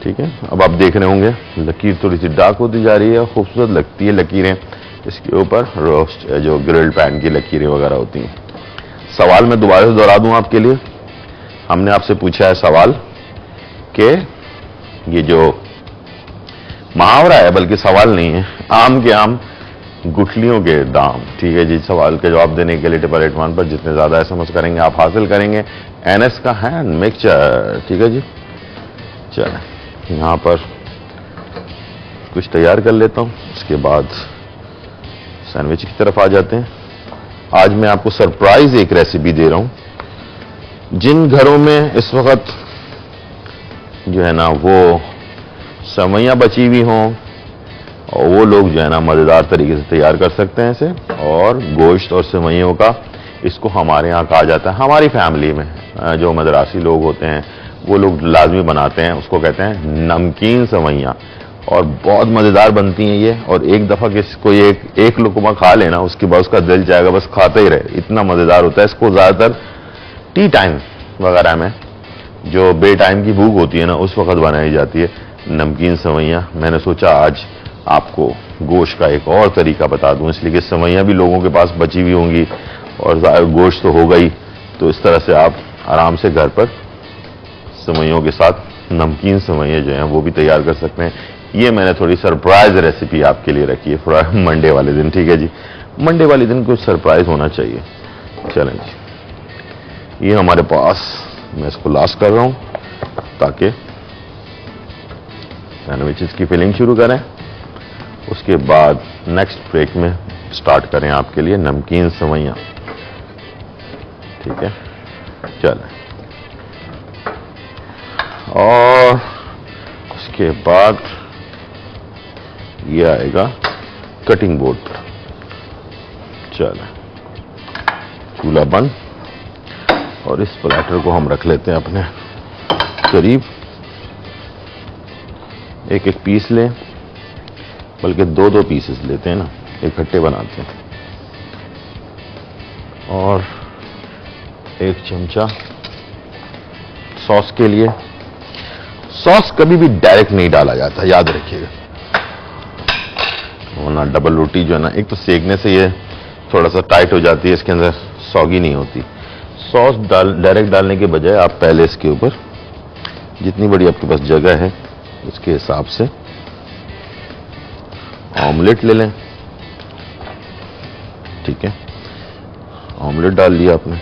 ठीक है। अब आप देख रहे होंगे लकीर थोड़ी सी डार्क होती जा रही है, खूबसूरत लगती है लकीरें इसके ऊपर, रोस्ट जो ग्रिल्ड पैन की लकीरें वगैरह होती हैं। सवाल मैं दोबारा से दोहरा दूं आपके लिए। हमने आपसे पूछा है सवाल कि ये जो मुहावरा है, बल्कि सवाल नहीं है। आम के आम गुठलियों के दाम। ठीक है जी, सवाल के जवाब देने के लिए 888 पर जितने ज्यादा एसएमएस करेंगे आप हासिल करेंगे एनएस का हैंड मिक्सचर। ठीक है जी, चलें यहां पर कुछ तैयार कर लेता हूं, उसके बाद सैंडविच की तरफ आ जाते हैं। आज मैं आपको सरप्राइज एक रेसिपी दे रहा हूं। जिन घरों में इस वक्त जो है ना वो सेवइयां बची हुई हों, और वो लोग जो है ना मजेदार तरीके से तैयार कर सकते हैं इसे। और गोश्त और सेवइयों का इसको हमारे यहाँ कहा जाता है, हमारी फैमिली में जो मदरासी लोग होते हैं वो लोग लाजमी बनाते हैं, उसको कहते हैं नमकीन सेवइयां। और बहुत मजेदार बनती हैं ये। और एक दफा कोई एक लुकमा खा लेना, उसके बाद उसका दिल जाएगा बस खाते ही रहे, इतना मजेदार होता है। इसको ज्यादातर टी टाइम वगैरह में, जो बे टाइम की भूख होती है ना, उस वक्त बनाई जाती है नमकीन सेवइयां। मैंने सोचा आज आपको गोश्त का एक और तरीका बता दूं, इसलिए कि सेवइयां भी लोगों के पास बची हुई होंगी और गोश्त तो होगा ही, तो इस तरह से आप आराम से घर पर सेवइयों के साथ नमकीन सेवइयां जो हैं वो भी तैयार कर सकते हैं। ये मैंने थोड़ी सरप्राइज रेसिपी आपके लिए रखी है थोड़ा मंडे वाले दिन। ठीक है जी, मंडे वाले दिन कुछ सरप्राइज होना चाहिए। चलें जी, ये हमारे पास, मैं इसको लास्ट कर रहा हूं ताकि सैंडविचेस की फिलिंग शुरू करें। उसके बाद नेक्स्ट ब्रेक में स्टार्ट करें आपके लिए नमकीन सेवइयां। ठीक है, चलें। और उसके बाद ये आएगा कटिंग बोर्ड पर। चलें, चूल्हा बंद, और इस प्लेटर को हम रख लेते हैं अपने करीब। एक एक पीस लें, बल्कि दो दो पीसेस लेते हैं ना, इकट्ठे बनाते हैं। और एक चमचा सॉस के लिए, सॉस कभी भी डायरेक्ट नहीं डाला जाता, याद रखिएगा, वरना डबल रोटी जो है ना, एक तो सेकने से ये थोड़ा सा टाइट हो जाती है, इसके अंदर सॉगी नहीं होती। सॉस डायरेक्ट डालने के बजाय आप पहले इसके ऊपर जितनी बड़ी आपके पास जगह है उसके हिसाब से ऑमलेट ले लें। ठीक है, ऑमलेट डाल लिया आपने,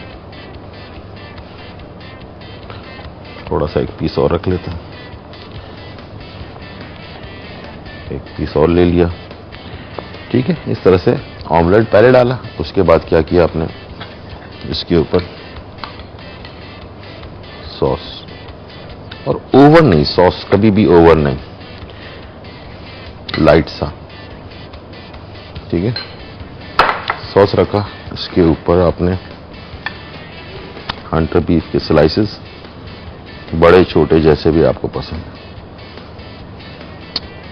थोड़ा सा एक पीस और रख लेते हैं, एक पीस और ले लिया। ठीक है, इस तरह से ऑमलेट पहले डाला, उसके बाद क्या किया आपने, इसके ऊपर सॉस, और ओवर नहीं, सॉस कभी भी ओवर नहीं, लाइट सा। ठीक है, सॉस रखा, इसके ऊपर आपने हंटर बीफ के स्लाइसेस, बड़े छोटे जैसे भी आपको पसंद है,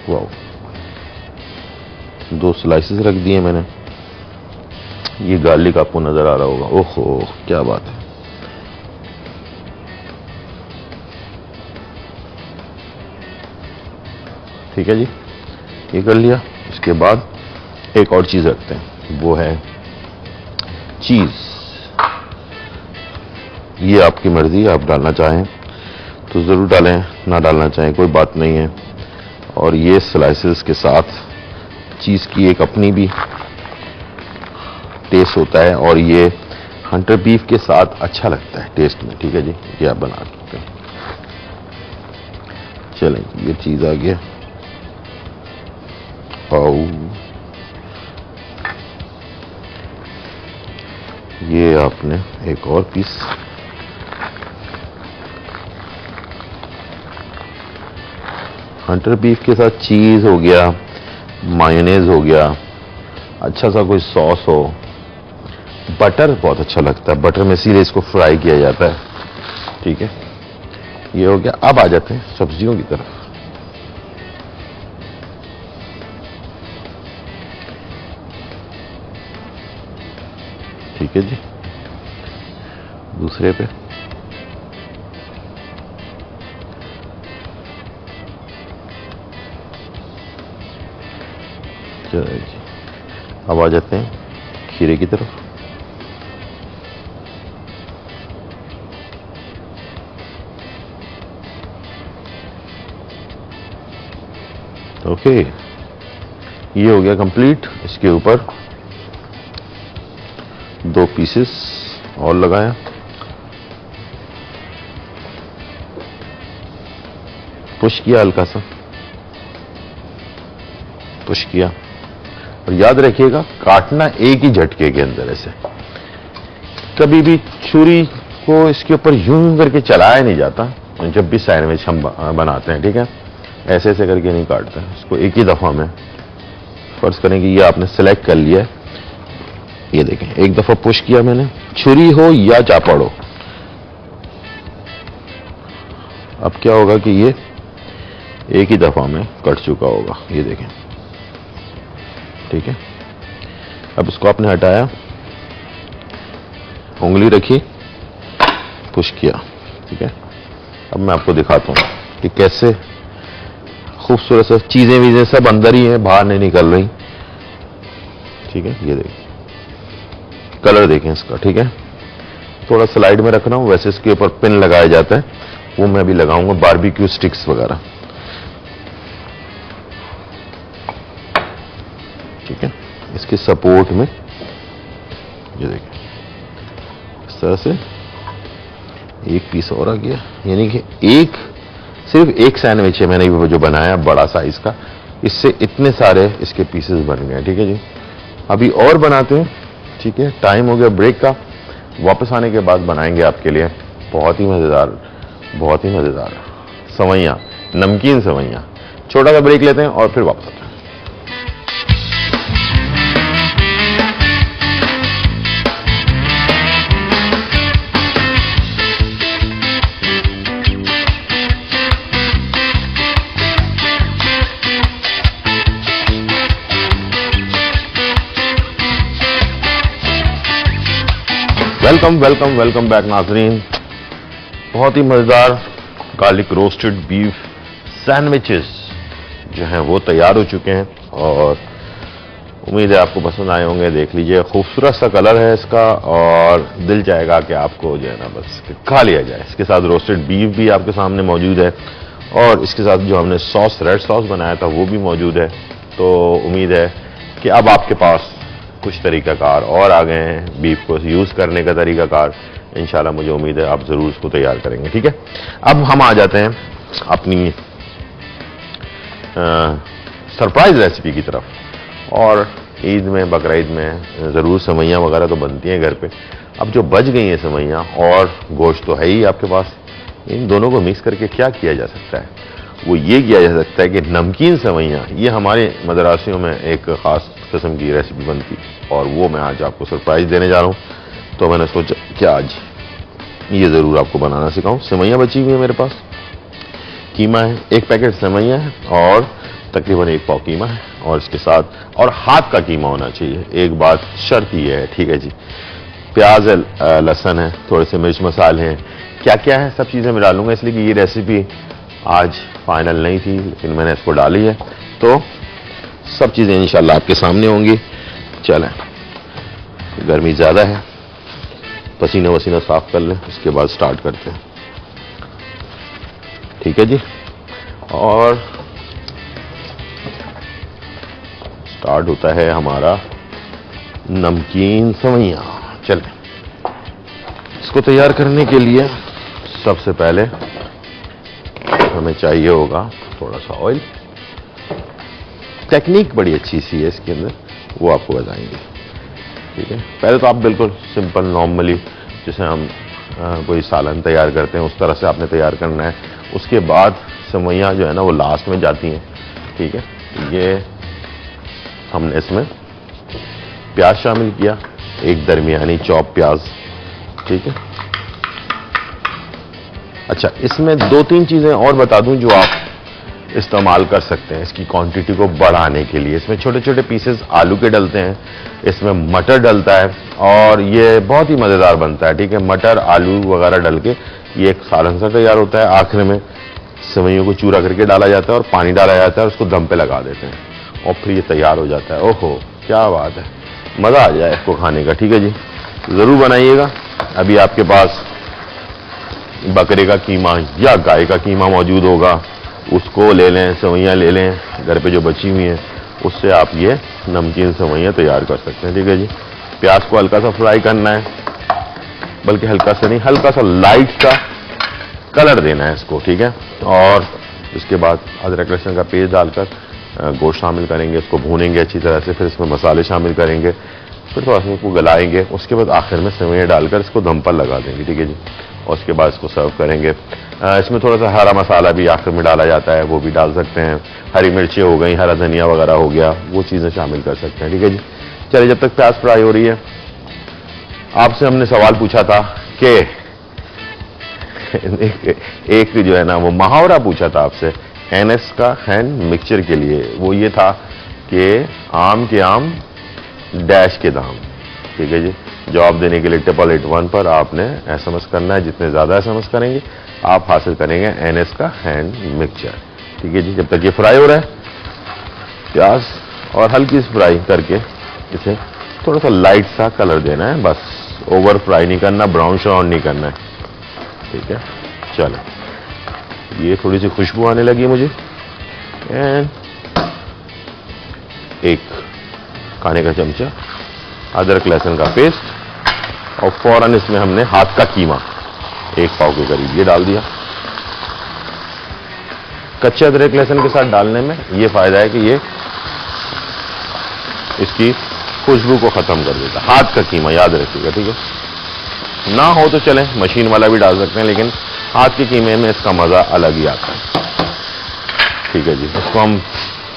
वाओ, 2 स्लाइसेस रख दिए मैंने। ये गार्लिक आपको नजर आ रहा होगा, ओहो क्या बात है। ठीक है जी, ये कर लिया। इसके बाद एक और चीज रखते हैं, वो है चीज। ये आपकी मर्जी, आप डालना चाहें तो जरूर डालें, ना डालना चाहें कोई बात नहीं है। और ये स्लाइसेस के साथ चीज की एक अपनी भी टेस्ट होता है, और ये हंटर बीफ के साथ अच्छा लगता है टेस्ट में। ठीक है जी, ये आप बना सकते हैं। चलें, ये चीज आ गया। ये आपने एक और पीस, हंटर बीफ के साथ चीज हो गया, मायोनेज हो गया, अच्छा सा कोई सॉस हो, बटर बहुत अच्छा लगता है, बटर में इसीलिए इसको फ्राई किया जाता है। ठीक है, ये हो गया। अब आ जाते हैं सब्जियों की तरफ। ठीक है जी, दूसरे पे चलो जी, अब आ जाते हैं खीरे की तरफ। ओके, ये हो गया कंप्लीट। इसके ऊपर 2 पीसेस और लगाया, पुश किया, हल्का सा पुश किया। और याद रखिएगा काटना एक ही झटके के अंदर, ऐसे कभी भी छुरी को इसके ऊपर यूं करके चलाया नहीं जाता जब भी सैंडविच हम बनाते हैं, ठीक है। ऐसे ऐसे करके नहीं काटते, इसको एक ही दफा में। फर्ज करें कि ये आपने सेलेक्ट कर लिया है, ये देखें एक दफा पुश किया मैंने, छुरी हो या चापड़ हो। अब क्या होगा कि ये एक ही दफा में कट चुका होगा, ये देखें, ठीक है। अब इसको आपने हटाया, उंगली रखी, पुश किया, ठीक है। अब मैं आपको दिखाता हूं कि कैसे खूबसूरत से चीजें वीजें सब अंदर ही हैं, बाहर नहीं निकल रही, ठीक है। ये देखिए कलर देखें इसका, ठीक है। थोड़ा स्लाइड में रख रहा हूं, वैसे इसके ऊपर पिन लगाया जाता है, वो मैं भी लगाऊंगा, बारबेक्यू स्टिक्स वगैरह, ठीक है। इसके सपोर्ट में ये देखिए इस तरह से एक पीस और आ गया, यानी कि सिर्फ एक सैंडविच है मैंने जो बनाया बड़ा साइज का, इससे इतने सारे इसके पीसेस बन गए, ठीक है जी। अभी और बनाते हैं, ठीक है। टाइम हो गया ब्रेक का, वापस आने के बाद बनाएंगे आपके लिए बहुत ही मजेदार सेवइयां, नमकीन सेवइयां। छोटा सा ब्रेक लेते हैं और फिर वापस आते हैं। वेलकम बैक नाजरीन। बहुत ही मजेदार गार्लिक रोस्टेड बीफ सैंडविचेस जो हैं वो तैयार हो चुके हैं और उम्मीद है आपको पसंद आए होंगे। देख लीजिए खूबसूरत सा कलर है इसका और दिल चाहेगा कि आपको जो है ना बस खा लिया जाए। इसके साथ रोस्टेड बीफ भी आपके सामने मौजूद है और इसके साथ जो हमने सॉस रेड सॉस बनाया था वो भी मौजूद है। तो उम्मीद है कि अब आपके पास कुछ तरीकाकार और आ गए हैं बीफ को यूज करने का तरीकाकार। इंशाल्लाह मुझे उम्मीद है आप जरूर इसको तैयार करेंगे, ठीक है। अब हम आ जाते हैं अपनी सरप्राइज रेसिपी की तरफ। और ईद में, बकरा ईद में जरूर सेवइयां वगैरह तो बनती हैं घर पे। अब जो बच गई हैं सेवइयां और गोश्त तो है ही आपके पास, इन दोनों को मिक्स करके क्या किया जा सकता है? वो ये किया जा सकता है कि नमकीन सेवइयां, ये हमारे मदरसियों में एक खास किस्म की रेसिपी बनती और वो मैं आज आपको सरप्राइज देने जा रहा हूं। तो मैंने सोचा कि आज ये जरूर आपको बनाना सिखाऊं। सेवइयां बची हुई है मेरे पास, कीमा है, 1 पैकेट सेवइयां है और तकरीबन 1 पाव कीमा है और इसके साथ और हाथ का कीमा होना चाहिए। एक बात शर्त ये है, ठीक है जी। प्याज है, लहसुन है, थोड़े से मिर्च मसाले हैं, क्या क्या है सब चीजें मैं डालूंगा, इसलिए कि ये रेसिपी आज फाइनल नहीं थी लेकिन मैंने इसको डाली है। तो सब चीजें इंशाल्लाह आपके सामने होंगी। चलें, गर्मी ज्यादा है, पसीना वसीना साफ कर लें, उसके बाद स्टार्ट करते हैं, ठीक है जी। और स्टार्ट होता है हमारा नमकीन सेवइयां। चलें, इसको तैयार करने के लिए सबसे पहले हमें चाहिए होगा थोड़ा सा ऑयल। टेक्निक बड़ी अच्छी सी है इसके अंदर, वो आपको बताएंगे, ठीक है। पहले तो आप बिल्कुल सिंपल नॉर्मली जैसे हम कोई सालन तैयार करते हैं उस तरह से आपने तैयार करना है। उसके बाद सेवइयां जो है ना वो लास्ट में जाती हैं, ठीक है। ये हमने इसमें प्याज शामिल किया, एक दरमियानी चॉप प्याज, ठीक है। अच्छा, इसमें 2-3 चीजें और बता दूं जो आप इस्तेमाल कर सकते हैं इसकी क्वांटिटी को बढ़ाने के लिए। इसमें छोटे छोटे पीसेस आलू के डलते हैं, इसमें मटर डलता है और ये बहुत ही मजेदार बनता है, ठीक है। मटर आलू वगैरह डल के ये एक सालन सा तैयार होता है। आखिर में सेवइयों को चूरा करके डाला जाता है और पानी डाला जाता है और उसको दम पे लगा देते हैं और फिर ये तैयार हो जाता है। ओहो क्या बात है, मजा आ जाए इसको खाने का, ठीक है जी। जरूर बनाइएगा। अभी आपके पास बकरे का कीमा या गाय का कीमा मौजूद होगा, उसको ले लें, सेवइयाँ ले लें घर पे जो बची हुई हैं, उससे आप ये नमकीन सेवइयाँ तैयार कर सकते हैं। ठीक है जी। प्याज को हल्का सा फ्राई करना है, बल्कि हल्का सा नहीं, हल्का सा लाइट सा कलर देना है इसको। ठीक है। और इसके बाद अदरक लहसुन का पेस्ट डालकर गोश्त शामिल करेंगे, इसको भूनेंगे अच्छी तरह से, फिर इसमें मसाले शामिल करेंगे, फिर थोड़ा सा इसको गलाएंगे, उसके बाद आखिर में सेवइयाँ डालकर इसको दम पर लगा देंगे। ठीक है जी। और उसके बाद इसको सर्व करेंगे। इसमें थोड़ा सा हरा मसाला भी आखिर में डाला जाता है, वो भी डाल सकते हैं। हरी मिर्चें हो गई, हरा धनिया वगैरह हो गया, वो चीज़ें शामिल कर सकते हैं। ठीक है जी। चलिए, जब तक प्याज फ्राई हो रही है, आपसे हमने सवाल पूछा था कि एक जो है ना वो मुहावरा पूछा था आपसे एनएस का हैंड मिक्सचर के लिए। वो ये था कि आम के आम डैश के दाम। ठीक है जी। जवाब देने के लिए 888 पर आपने एसएमएस करना है। जितने ज्यादा एसएमएस करेंगे आप हासिल करेंगे एनएस का हैंड मिक्सचर। ठीक है जी। जब तक ये फ्राई हो रहा है प्याज, और हल्की सी फ्राई करके इसे थोड़ा सा लाइट सा कलर देना है, बस ओवर फ्राई नहीं करना, ब्राउन श्राउन नहीं करना है। ठीक है। चलो, ये थोड़ी सी खुशबू आने लगी मुझे। एंड एक खाने का चमचा अदरक लहसुन का पेस्ट, और फौरन इसमें हमने हाथ का कीमा 1 पाव के करीब ये डाल दिया। कच्चे अदरक लहसुन के साथ डालने में ये फायदा है कि ये इसकी खुशबू को खत्म कर देता। हाथ का कीमा याद रखिएगा। ठीक है। ना हो तो चले, मशीन वाला भी डाल सकते हैं, लेकिन हाथ के कीमे में इसका मजा अलग ही आता है। ठीक है जी। इसको हम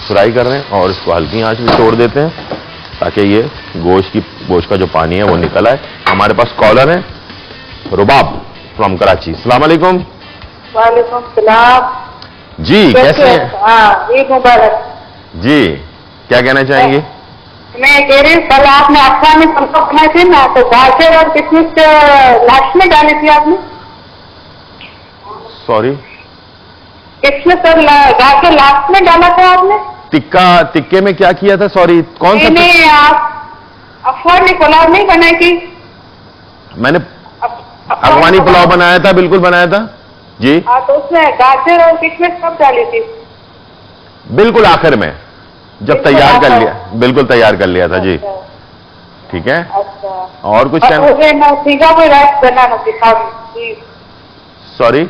फ्राई कर रहे हैं और इसको हल्की आंच में छोड़ देते हैं ताकि ये गोश्त का जो पानी है वो निकल आए। हमारे पास कॉलर है रुबाब फ्रॉम कराची। अस्सलाम वालेकुम। वालेकुम सलाम जी, कैसे हैं? हाँ, ईद मुबारक जी, क्या कहना चाहेंगे? मैं कह रही हूँ, कल आपने अफवाह में फुलका बनाए थे ना, तो गाजर और किशमिश लास्ट में डाली थी आपने। सॉरी, किशमिश और गाजर लास्ट में डाला था आपने। टिक्के में क्या किया था? सॉरी, कौन सा? नहीं, आप अफवाह ने पुलाव नहीं बनाई थी। मैंने अफगानी पुलाव बनाया था, बिल्कुल बनाया था जी। हाँ, तो उसमें गाजर और किशमिश कब डाली थी? बिल्कुल आखिर में, जब तैयार कर लिया, बिल्कुल तैयार कर लिया था जी। ठीक है। अच्छा, और कुछ कहना? सिंगापुरी राइस बनाना सिखा प्लीज। सॉरी,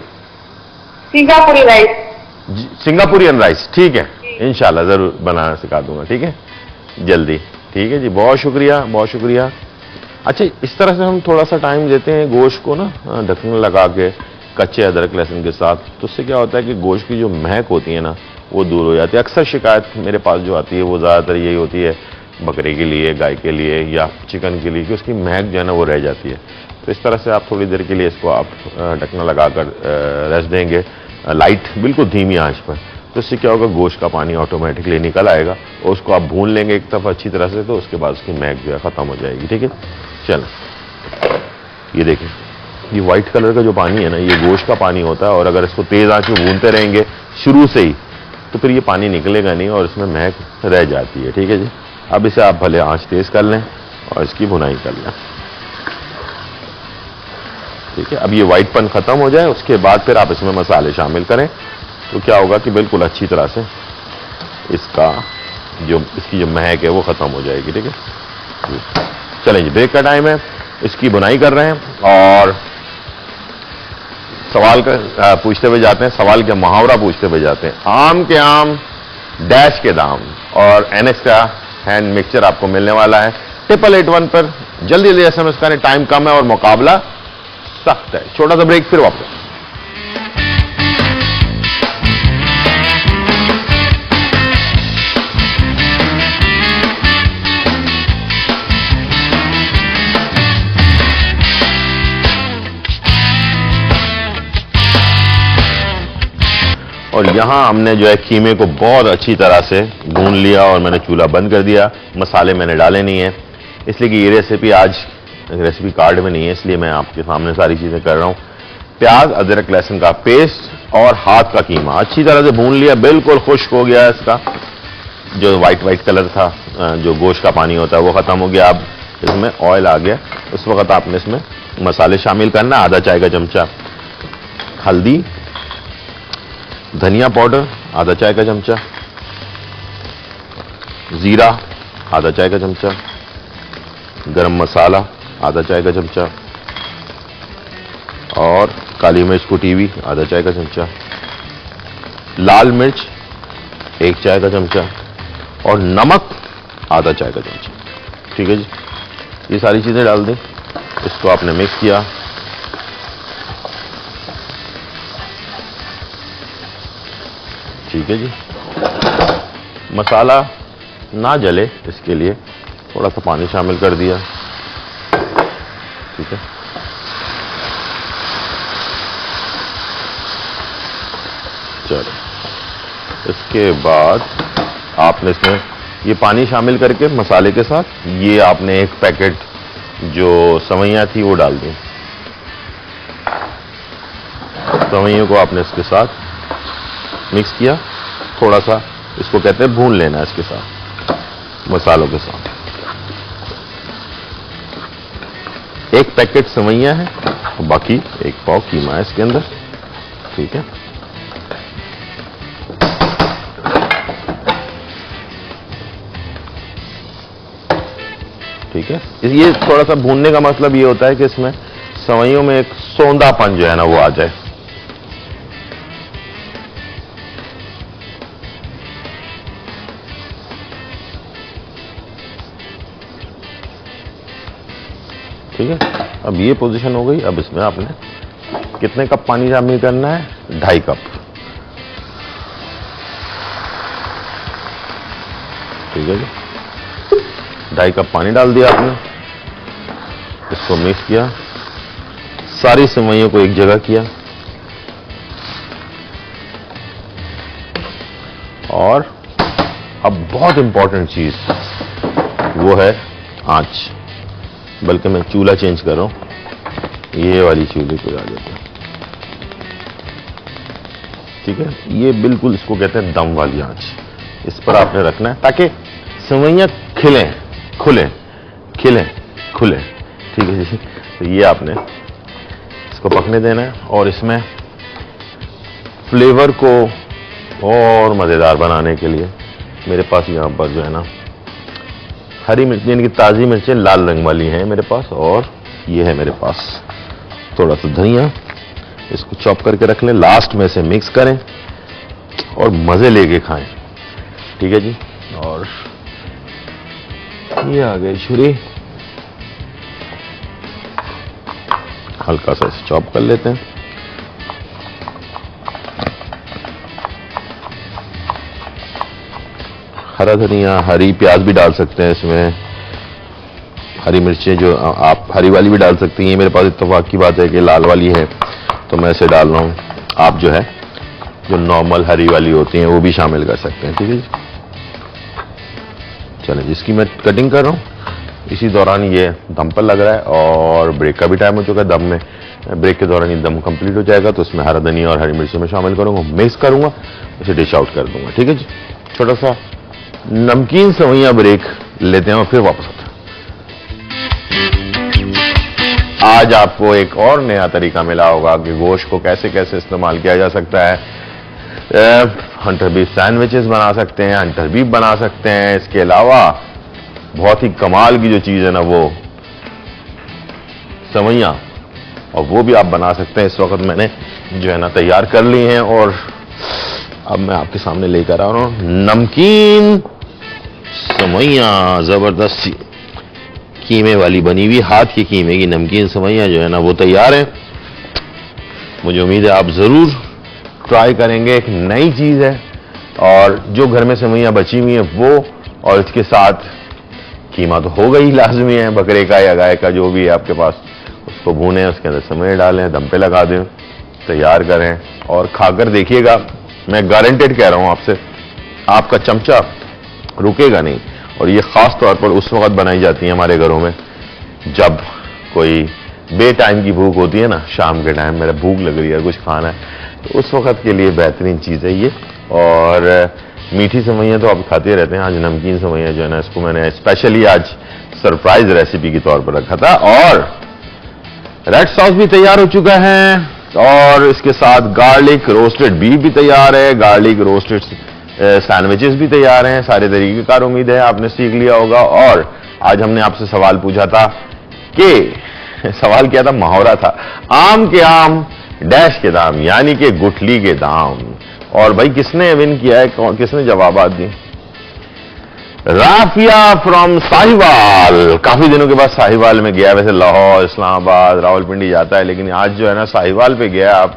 सिंगापुरी राइस। Singaporean rice. ठीक है, इंशाल्लाह जरूर बनाना सिखा दूंगा। ठीक है, जल्दी। ठीक है जी, बहुत शुक्रिया, बहुत शुक्रिया। अच्छा, इस तरह से हम थोड़ा सा टाइम देते हैं गोश्त को ना ढकने लगा के कच्चे अदरक लहसुन के साथ, तो उससे क्या होता है कि गोश्त की जो महक होती है ना वो दूर हो जाती है। अक्सर शिकायत मेरे पास जो आती है वो ज़्यादातर यही होती है बकरे के लिए, गाय के लिए या चिकन के लिए, कि उसकी महक जो है ना वो रह जाती है। तो इस तरह से आप थोड़ी देर के लिए इसको आप ढकना लगाकर रेस्ट देंगे, लाइट बिल्कुल धीमी आंच पर, तो इससे क्या होगा, गोश्त का पानी ऑटोमेटिकली निकल आएगा और उसको आप भून लेंगे एक तरफ अच्छी तरह से, तो उसके बाद उसकी महक जो है ख़त्म हो जाएगी। ठीक है। चलो, ये देखिए, ये व्हाइट कलर का जो पानी है ना, ये गोश्त का पानी होता है, और अगर इसको तेज आंच में भूनते रहेंगे शुरू से ही तो फिर ये पानी निकलेगा नहीं और इसमें महक रह जाती है। ठीक है जी। अब इसे आप भले आंच तेज कर लें और इसकी भुनाई कर लें। ठीक है। अब ये व्हाइटपन खत्म हो जाए, उसके बाद फिर आप इसमें मसाले शामिल करें, तो क्या होगा कि बिल्कुल अच्छी तरह से इसकी जो महक है वो खत्म हो जाएगी। ठीक है। चलें जी, ब्रेक का टाइम है, इसकी बुनाई कर रहे हैं और सवाल का पूछते हुए जाते हैं, सवाल के मुहावरा पूछते हुए जाते हैं। आम के आम डैश के दाम, और एनएस का हैंड मिक्सचर आपको मिलने वाला है 888 पर। जल्दी जल्दी एसएमएस करें, टाइम कम है और मुकाबला सख्त है। छोटा सा ब्रेक, फिर वापस। और यहां हमने जो है कीमे को बहुत अच्छी तरह से भून लिया और मैंने चूल्हा बंद कर दिया। मसाले मैंने डाले नहीं है, इसलिए कि ये रेसिपी आज रेसिपी कार्ड में नहीं है, इसलिए मैं आपके सामने सारी चीजें कर रहा हूं। प्याज, अदरक लहसुन का पेस्ट और हाथ का कीमा अच्छी तरह से भून लिया, बिल्कुल खुश्क हो गया। इसका जो व्हाइट कलर था, जो गोश्त का पानी होता है, वो खत्म हो गया। अब इसमें ऑयल आ गया। उस वक्त आपने इसमें मसाले शामिल करना, आधा चाय का चमचा हल्दी, धनिया पाउडर आधा चाय का चमचा, जीरा आधा चाय का चमचा, गरम मसाला आधा चाय का चमचा और काली मिर्च कुटी हुई आधा चाय का चमचा, लाल मिर्च 1 चाय का चमचा और नमक आधा चाय का चमचा। ठीक है जी, ये सारी चीजें डाल दें। इसको आपने मिक्स किया। ठीक है जी, मसाला ना जले इसके लिए थोड़ा सा पानी शामिल कर दिया। ठीक है, चलो इसके बाद आपने इसमें ये पानी शामिल करके मसाले के साथ ये आपने एक पैकेट जो सेवइयां थी वो डाल दी। सेवइयों को आपने इसके साथ मिक्स किया, थोड़ा सा इसको कहते हैं भून लेना इसके साथ मसालों के साथ। एक पैकेट सेवइयां है, बाकी 1 पाव कीमा है इसके अंदर। ठीक है, ठीक है, ये थोड़ा सा भूनने का मतलब ये होता है कि इसमें सेवइयों में एक सौंधापन जो है ना वो आ जाए। ठीक है, अब ये पोजीशन हो गई। अब इसमें आपने कितने कप पानी शामिल करना है? 2.5 कप। ठीक है जी, 2.5 कप पानी डाल दिया आपने, इसको मिक्स किया, सारी सेवइयों को एक जगह किया और अब बहुत इंपॉर्टेंट चीज वो है आंच। बल्कि मैं चूल्हा चेंज कर रहा हूं, ये वाली चूल्हे को आ जाता है। ठीक है, ये बिल्कुल इसको कहते हैं दम वाली आंच, इस पर आपने रखना है ताकि सेवइयां खिलें, खुलें, खिलें, खुलें। ठीक है जी, तो ये आपने इसको पकने देना है और इसमें फ्लेवर को और मजेदार बनाने के लिए मेरे पास यहां पर जो है ना हरी मिर्च, इनकी ताजी मिर्चें लाल रंग वाली हैं मेरे पास, और ये है मेरे पास थोड़ा सा धनिया, इसको चॉप करके रख लें। लास्ट में से मिक्स करें और मजे लेके खाएं। ठीक है जी, और ये आ गई छुरी, हल्का सा इसे चॉप कर लेते हैं। हरा धनिया, हरी प्याज भी डाल सकते हैं इसमें, हरी मिर्चें जो आप हरी वाली भी डाल सकती हैं। मेरे पास इत्तेफाक की बात है कि लाल वाली है तो मैं इसे डाल रहा हूं। आप जो है जो नॉर्मल हरी वाली होती हैं वो भी शामिल कर सकते हैं। ठीक है जी, चलें, इसकी मैं कटिंग कर रहा हूं। इसी दौरान ये दम पर लग रहा है और ब्रेक का भी टाइम हो चुका है। दम में ब्रेक के दौरान ये दम कंप्लीट हो जाएगा तो इसमें हरा धनिया और हरी मिर्ची में शामिल करूंगा, मिक्स करूंगा, इसे डिश आउट कर दूंगा। ठीक है जी, छोटा सा नमकीन सेवइयां ब्रेक लेते हैं और फिर वापस आते हैं। आज आपको एक और नया तरीका मिला होगा कि गोश्त को कैसे कैसे इस्तेमाल किया जा सकता है। हंटर बीफ सैंडविचेस बना सकते हैं, हंटर बीफ बना सकते हैं। इसके अलावा बहुत ही कमाल की जो चीज है ना वो सेवइयां, और वो भी आप बना सकते हैं। इस वक्त मैंने जो है ना तैयार कर ली हैं और अब मैं आपके सामने लेकर आ रहा हूं नमकीन सेवइयां, जबरदस्त सी कीमे वाली बनी हुई, हाथ के कीमे की नमकीन सेवइयां जो है ना वो तैयार है। मुझे उम्मीद है आप जरूर ट्राई करेंगे। एक नई चीज है और जो घर में सेवइयां बची हुई हैं वो, और इसके साथ कीमा तो होगा ही, लाजमी है, बकरे का या गाय का जो भी है आपके पास, उसको भूनें, उसके अंदर सेवइयां डालें, दम पे लगा दें, तैयार करें और खाकर देखिएगा। मैं गारंटेड कह रहा हूं आपसे, आपका चमचा रुकेगा नहीं। और ये खास तौर पर उस वक्त बनाई जाती है हमारे घरों में जब कोई बे टाइम की भूख होती है ना, शाम के टाइम मेरा भूख लग रही है, कुछ खाना है, तो उस वक्त के लिए बेहतरीन चीज है ये। और मीठी सेवइयां तो आप खाते रहते हैं, आज नमकीन सेवइयां जो है ना इसको मैंने स्पेशली आज सरप्राइज रेसिपी के तौर पर रखा था। और रेड सॉस भी तैयार हो चुका है और इसके साथ गार्लिक रोस्टेड बीफ भी तैयार है, गार्लिक रोस्टेड सैंडविचेस भी तैयार हैं। सारे तरीकेकार उम्मीद है आपने सीख लिया होगा। और आज हमने आपसे सवाल पूछा था कि सवाल क्या था, मुहावरा था, आम के आम डैश के दाम, यानी कि गुठली के दाम। और भाई किसने विन किया है, किसने जवाबात दी? राफिया फ्रॉम साहिवाल। काफी दिनों के बाद साहिवाल में गया, वैसे लाहौर, इस्लामाबाद, रावलपिंडी जाता है, लेकिन आज जो है ना साहिवाल पे गया। आप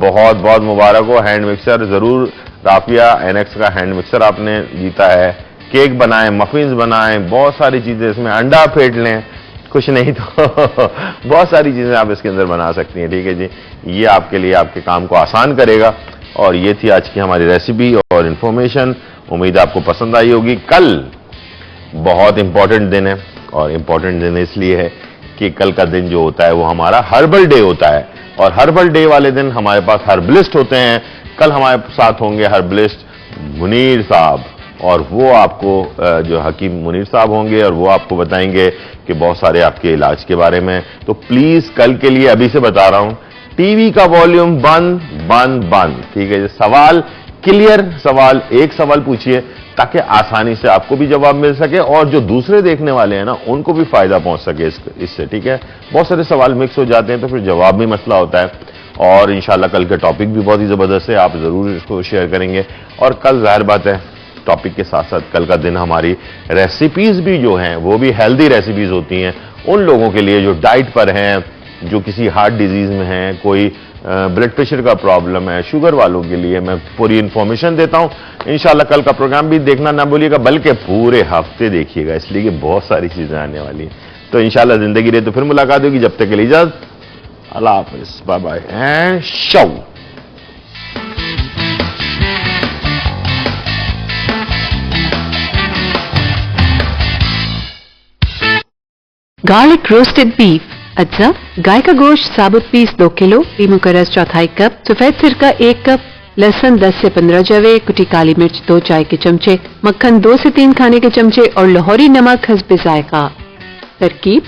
बहुत बहुत मुबारक हो। हैंड मिक्सर जरूर, राफिया एनएक्स का हैंड मिक्सर आपने जीता है। केक बनाएं, मफिन्स बनाएं, बहुत सारी चीजें इसमें, अंडा फेंट लें, कुछ नहीं तो बहुत सारी चीजें आप इसके अंदर बना सकती हैं। ठीक है जी, ये आपके लिए आपके काम को आसान करेगा। और ये थी आज की हमारी रेसिपी और इंफॉर्मेशन। उम्मीद आपको पसंद आई होगी। कल बहुत इंपॉर्टेंट दिन है, और इंपॉर्टेंट दिन इसलिए है कि कल का दिन जो होता है वो हमारा हर्बल डे होता है। और हर्बल डे वाले दिन हमारे पास हर्बलिस्ट होते हैं। कल हमारे साथ होंगे हर्बलिस्ट मुनीर साहब, और वो आपको जो हकीम मुनीर साहब होंगे, और वो आपको बताएंगे कि बहुत सारे आपके इलाज के बारे में। तो प्लीज कल के लिए अभी से बता रहा हूं, टीवी का वॉल्यूम बंद बंद बंद। ठीक है, सवाल क्लियर, सवाल एक सवाल पूछिए ताकि आसानी से आपको भी जवाब मिल सके और जो दूसरे देखने वाले हैं ना उनको भी फायदा पहुंच सके इससे। ठीक है, बहुत सारे सवाल मिक्स हो जाते हैं तो फिर जवाब भी मसला होता है। और इंशाल्लाह कल का टॉपिक भी बहुत ही जबरदस्त है, आप जरूर इसको शेयर करेंगे। और कल जाहिर बात है टॉपिक के साथ साथ कल का दिन हमारी रेसिपीज भी जो हैं वो भी हेल्दी रेसिपीज होती हैं उन लोगों के लिए जो डाइट पर हैं, जो किसी हार्ट डिजीज में हैं, कोई ब्लड प्रेशर का प्रॉब्लम है, शुगर वालों के लिए मैं पूरी इंफॉर्मेशन देता हूं। इंशाल्लाह कल का प्रोग्राम भी देखना ना भूलिएगा, बल्कि पूरे हफ्ते देखिएगा, इसलिए कि बहुत सारी चीजें आने वाली हैं। तो इंशाल्लाह जिंदगी रहे तो फिर मुलाकात होगी। जब तक के लिए इजाजत, अल्लाह हाफिज, bye bye and show. Garlic roasted beef. अच्छा, गाय का गोश्त साबुत पीस 2 किलो, लीमू का रस 1/4 कप, सफेद सिरका 1 कप, लहसुन 10 से 15 जवे, कुटी काली मिर्च 2 चाय के चमचे, मक्खन 2 से 3 खाने के चमचे और लाहौरी नमक हस्बे जायका। तरकीब: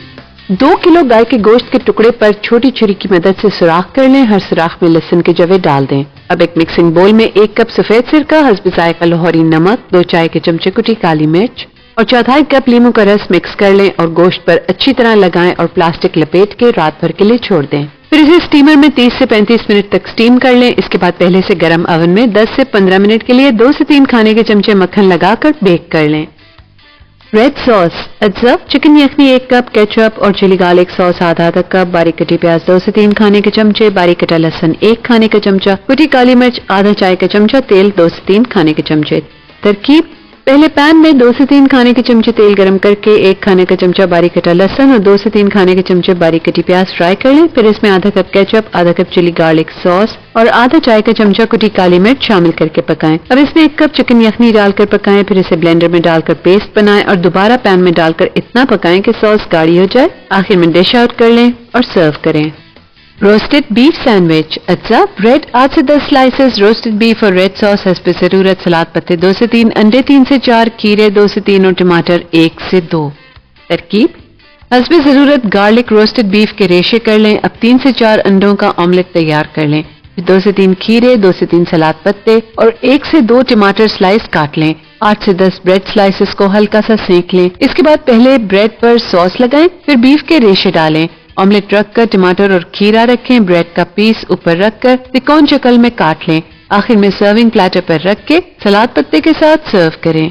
2 किलो गाय के गोश्त के टुकड़े पर छोटी छुरी की मदद से सुराख कर लें। हर सुराख में लहसुन के जवे डाल दें। अब एक मिक्सिंग बोल में 1 कप सफेद सिरका, हस्बे जायका लाहौरी नमक, 2 चाय के चमचे कुटी काली मिर्च और 1/4 कप लीमू का रस मिक्स कर लें और गोश्त पर अच्छी तरह लगाएं और प्लास्टिक लपेट के रात भर के लिए छोड़ दें। फिर इसे स्टीमर में 30 से 35 मिनट तक स्टीम कर लें। इसके बाद पहले से गर्म ओवन में 10 से 15 मिनट के लिए 2 से 3 खाने के चमचे मक्खन लगाकर बेक कर लें। रेड सॉस: अज्जा, चिकन यखनी 1 कप, केचप और चिली गार्लिक सॉस आधा कप, बारीक कटी प्याज 2 से 3 खाने के चमचे, बारीक कटा लहसुन 1 खाने का चमचा, कुटी काली मिर्च आधा चाय का चमचा, तेल 2 से 3 खाने के चमचे। तरकीब: पहले पैन में 2 से 3 खाने के चमचे तेल गरम करके 1 खाने का चमचा बारीक कटा लहसुन और 2 से 3 खाने के चमचे बारीक कटी प्याज फ्राई कर लें। फिर इसमें आधा कप केचप, आधा कप चिली गार्लिक सॉस और आधा चाय का चमचा कुटी काली मिर्च शामिल करके पकाएं। अब इसमें 1 कप चिकन यखनी डालकर पकाएं। फिर इसे ब्लेंडर में डालकर पेस्ट बनाएं और दोबारा पैन में डालकर इतना पकाएं कि सॉस गाढ़ी हो जाए। आखिर में डिश आउट कर लें और सर्व करें। Roasted beef sandwich. अच्छा, ब्रेड 8 से 10 स्लाइसेस, रोस्टेड बीफ और रेड सॉस हस्बे जरूरत, सलाद पत्ते 2 से 3, अंडे 3 से 4, खीरे 2 से 3 और टमाटर 1 से 2। तरकीब: हस्बे जरूरत गार्लिक रोस्टेड बीफ के रेशे कर लें। अब 3 से 4 अंडों का ऑमलेट तैयार कर लें। 2 से 3 खीरे, 2 से 3 सलाद पत्ते और 1 से 2 टमाटर स्लाइस काट लें। 8 से 10 ब्रेड स्लाइसेस को हल्का सा सेंक लें। इसके बाद पहले ब्रेड पर सॉस लगाएं, फिर बीफ के रेशे डालें। ऑमलेट रखकर टमाटर और खीरा रखें। ब्रेड का पीस ऊपर रखकर त्रिकोण शक्ल में काट लें। आखिर में सर्विंग प्लेटर पर रख के सलाद पत्ते के साथ सर्व करें।